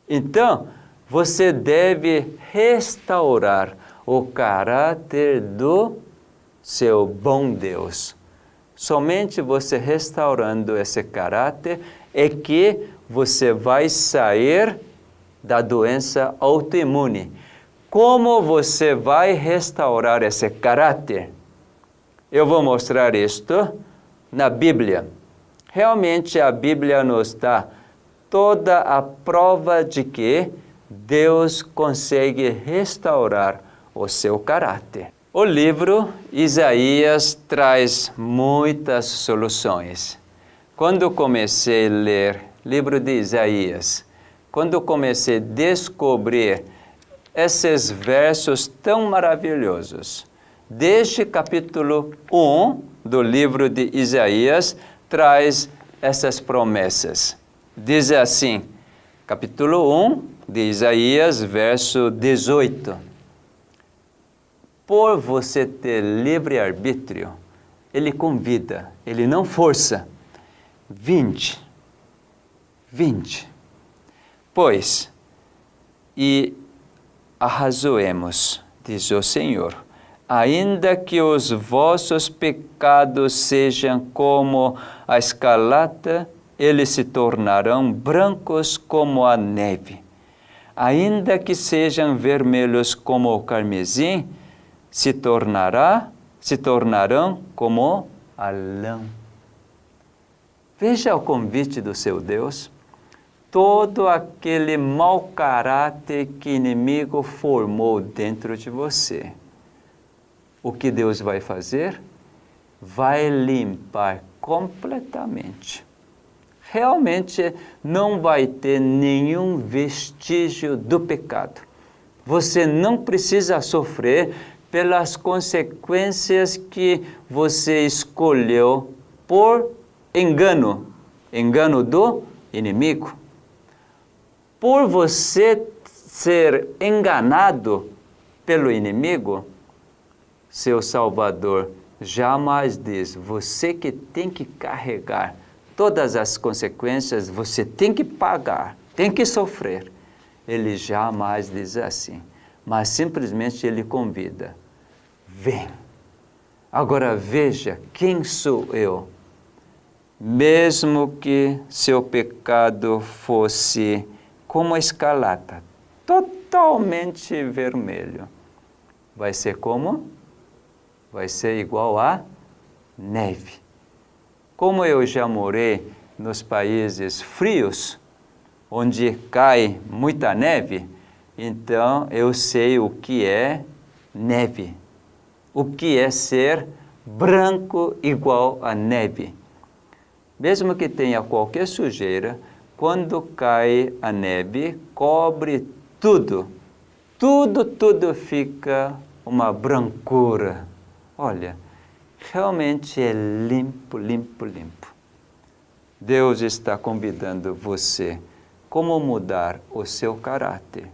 Então, você deve restaurar o caráter do seu bom Deus. Somente você restaurando esse caráter é que você vai sair da doença autoimune. Como você vai restaurar esse caráter? Eu vou mostrar isto na Bíblia. Realmente a Bíblia nos dá toda a prova de que Deus consegue restaurar o seu caráter. O livro Isaías traz muitas soluções. Quando comecei a ler o livro de Isaías, quando comecei a descobrir esses versos tão maravilhosos, desde capítulo 1 do livro de Isaías, traz essas promessas. Diz assim, capítulo 1 de Isaías, verso 18. Por você ter livre-arbítrio, ele convida, ele não força. Vinde. Pois, e arrazoemos, diz o Senhor, ainda que os vossos pecados sejam como a escarlata, eles se tornarão brancos como a neve. Ainda que sejam vermelhos como o carmesim, se tornarão como a lã. Veja o convite do seu Deus. Todo aquele mau caráter que o inimigo formou dentro de você. O que Deus vai fazer? Vai limpar completamente. Realmente não vai ter nenhum vestígio do pecado. Você não precisa sofrer pelas consequências que você escolheu por engano do inimigo. Por você ser enganado pelo inimigo, seu Salvador jamais diz, você que tem que carregar todas as consequências, você tem que pagar, tem que sofrer. Ele jamais diz assim, mas simplesmente ele convida, vem. Agora veja quem sou eu. Mesmo que seu pecado fosse como a escarlata, totalmente vermelho, vai ser como? Vai ser igual a neve. Como eu já morei nos países frios, onde cai muita neve, então eu sei o que é neve, o que é ser branco igual a neve. Mesmo que tenha qualquer sujeira, quando cai a neve, cobre tudo. Tudo fica uma brancura. Olha, realmente é limpo. Deus está convidando você como mudar o seu caráter.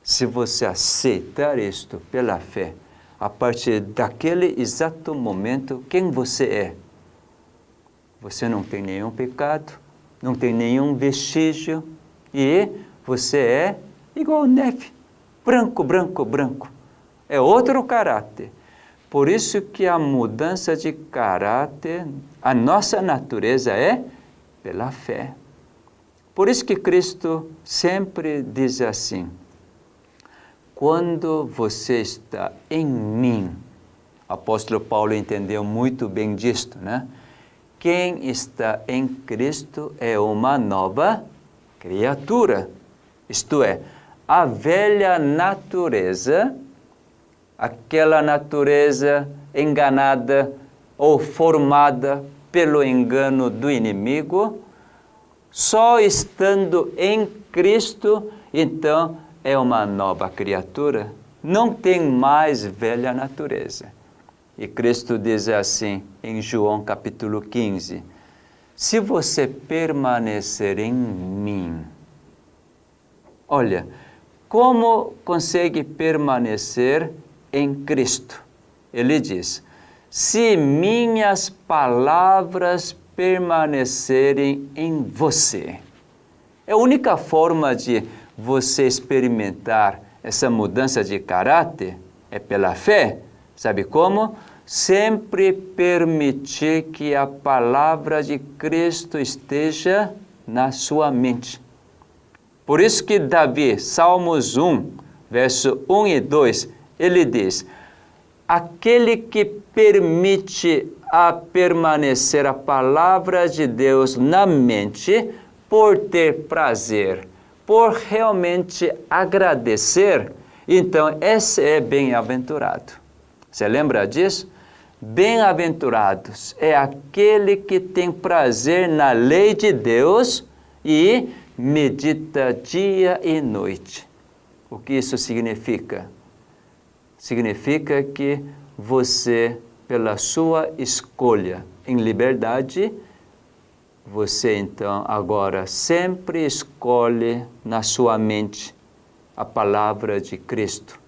Se você aceitar isto pela fé, a partir daquele exato momento, quem você é? Você não tem nenhum pecado, não tem nenhum vestígio, e você é igual neve, branco, branco, branco. É outro caráter. Por isso que a mudança de caráter, a nossa natureza é pela fé. Por isso que Cristo sempre diz assim: quando você está em mim, o apóstolo Paulo entendeu muito bem disto, né? Quem está em Cristo é uma nova criatura. Isto é, a velha natureza, aquela natureza enganada ou formada pelo engano do inimigo, só estando em Cristo, então é uma nova criatura. Não tem mais velha natureza. E Cristo diz assim em João capítulo 15, se você permanecer em mim, olha, como consegue permanecer em Cristo? Ele diz, se minhas palavras permanecerem em você. É a única forma de você experimentar essa mudança de caráter é pela fé. Sabe como? Sempre permitir que a palavra de Cristo esteja na sua mente. Por isso que Davi, Salmos 1, verso 1 e 2, ele diz, aquele que permite a permanecer a palavra de Deus na mente, por ter prazer, por realmente agradecer, então esse é bem-aventurado. Você lembra disso? Bem-aventurados é aquele que tem prazer na lei de Deus e medita dia e noite. O que isso significa? Significa que você, pela sua escolha em liberdade, você então agora sempre escolhe na sua mente a palavra de Cristo.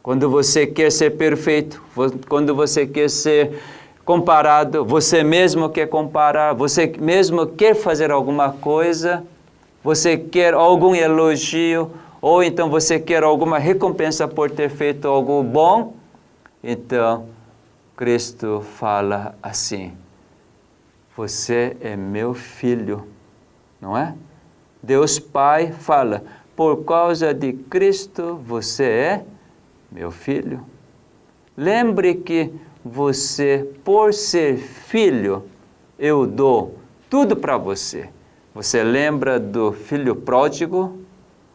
Quando você quer ser perfeito, quando você quer ser comparado, você mesmo quer comparar, você mesmo quer fazer alguma coisa, você quer algum elogio, ou então você quer alguma recompensa por ter feito algo bom, então Cristo fala assim, você é meu filho, não é? Deus Pai fala, por causa de Cristo você é meu filho. Lembre que você, por ser filho, eu dou tudo para você. Você lembra do filho pródigo?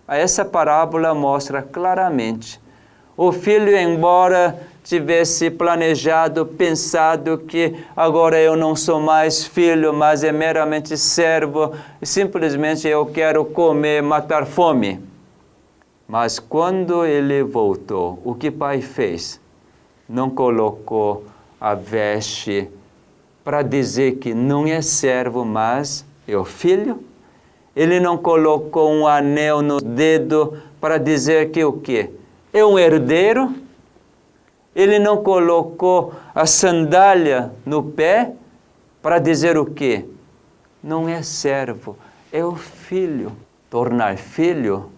Essa parábola mostra claramente. O filho, embora tivesse planejado, pensado que agora eu não sou mais filho, mas é meramente servo, e simplesmente eu quero comer, matar fome. Mas quando ele voltou, o que o pai fez? Não colocou a veste para dizer que não é servo, mas é o filho. Ele não colocou um anel no dedo para dizer que o quê? É um herdeiro. Ele não colocou a sandália no pé para dizer o quê? Não é servo, é o filho. Tornar filho,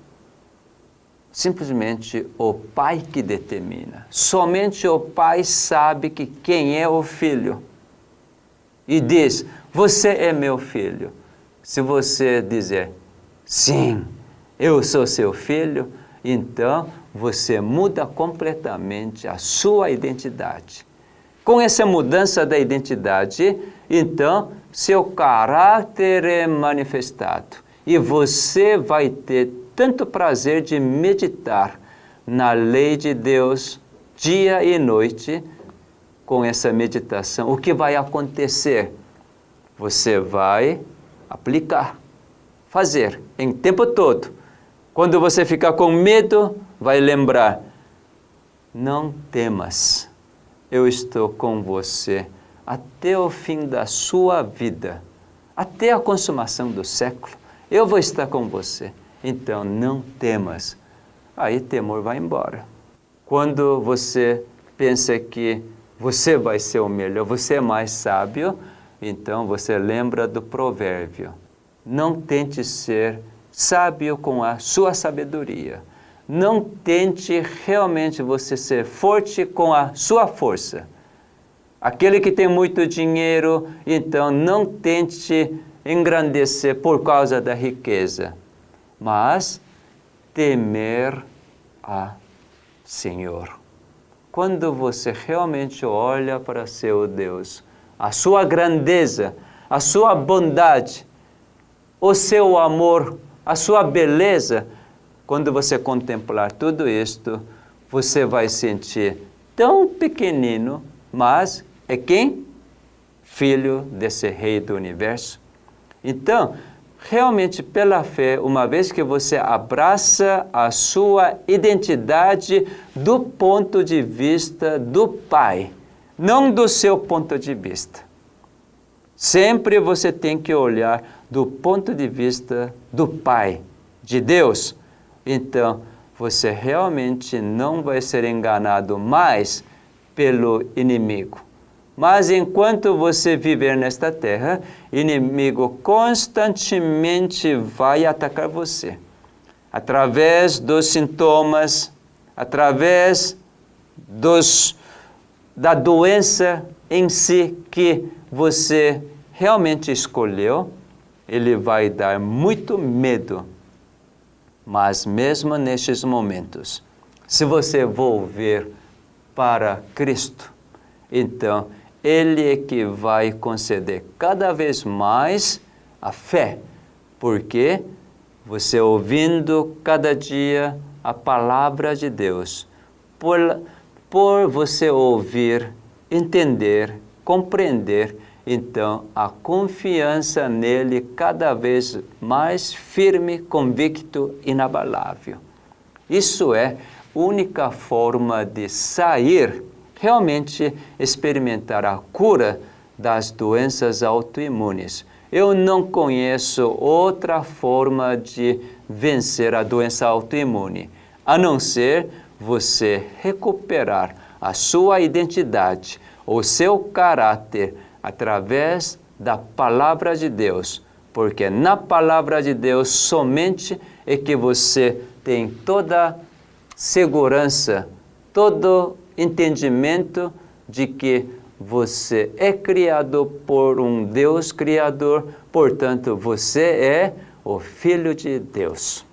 simplesmente o pai que determina. Somente o pai sabe que quem é o filho. E diz, você é meu filho. Se você dizer, sim, eu sou seu filho, então você muda completamente a sua identidade. Com essa mudança da identidade, então, seu caráter é manifestado. E você vai ter tanto prazer de meditar na lei de Deus, dia e noite, com essa meditação. O que vai acontecer? Você vai aplicar, fazer, em tempo todo. Quando você ficar com medo, vai lembrar, não temas, eu estou com você até o fim da sua vida, até a consumação do século, eu vou estar com você. Então, não temas. aí temor vai embora. Quando você pensa que você vai ser o melhor, você é mais sábio, então você lembra do provérbio. Não tente ser sábio com a sua sabedoria. Não tente realmente você ser forte com a sua força. Aquele que tem muito dinheiro, então não tente engrandecer por causa da riqueza, mas temer a Senhor. Quando você realmente olha para seu Deus, a sua grandeza, a sua bondade, o seu amor, a sua beleza, quando você contemplar tudo isto, você vai sentir tão pequenino, mas é quem? Filho desse Rei do Universo. Então, realmente pela fé, uma vez que você abraça a sua identidade do ponto de vista do Pai, não do seu ponto de vista. Sempre você tem que olhar do ponto de vista do Pai, de Deus. Então, você realmente não vai ser enganado mais pelo inimigo. Mas enquanto você viver nesta terra, o inimigo constantemente vai atacar você. Através dos sintomas, através da doença em si que você realmente escolheu, ele vai dar muito medo. Mas mesmo nestes momentos, se você volver para Cristo, então Ele é que vai conceder cada vez mais a fé, porque você ouvindo cada dia a palavra de Deus, por você ouvir, entender, compreender, então a confiança nele cada vez mais firme, convicto, inabalável. Isso é a única forma de sair, realmente experimentar a cura das doenças autoimunes. Eu não conheço outra forma de vencer a doença autoimune, a não ser você recuperar a sua identidade, o seu caráter, através da palavra de Deus, porque na palavra de Deus somente é que você tem toda segurança, todo entendimento de que você é criado por um Deus Criador, portanto, você é o Filho de Deus.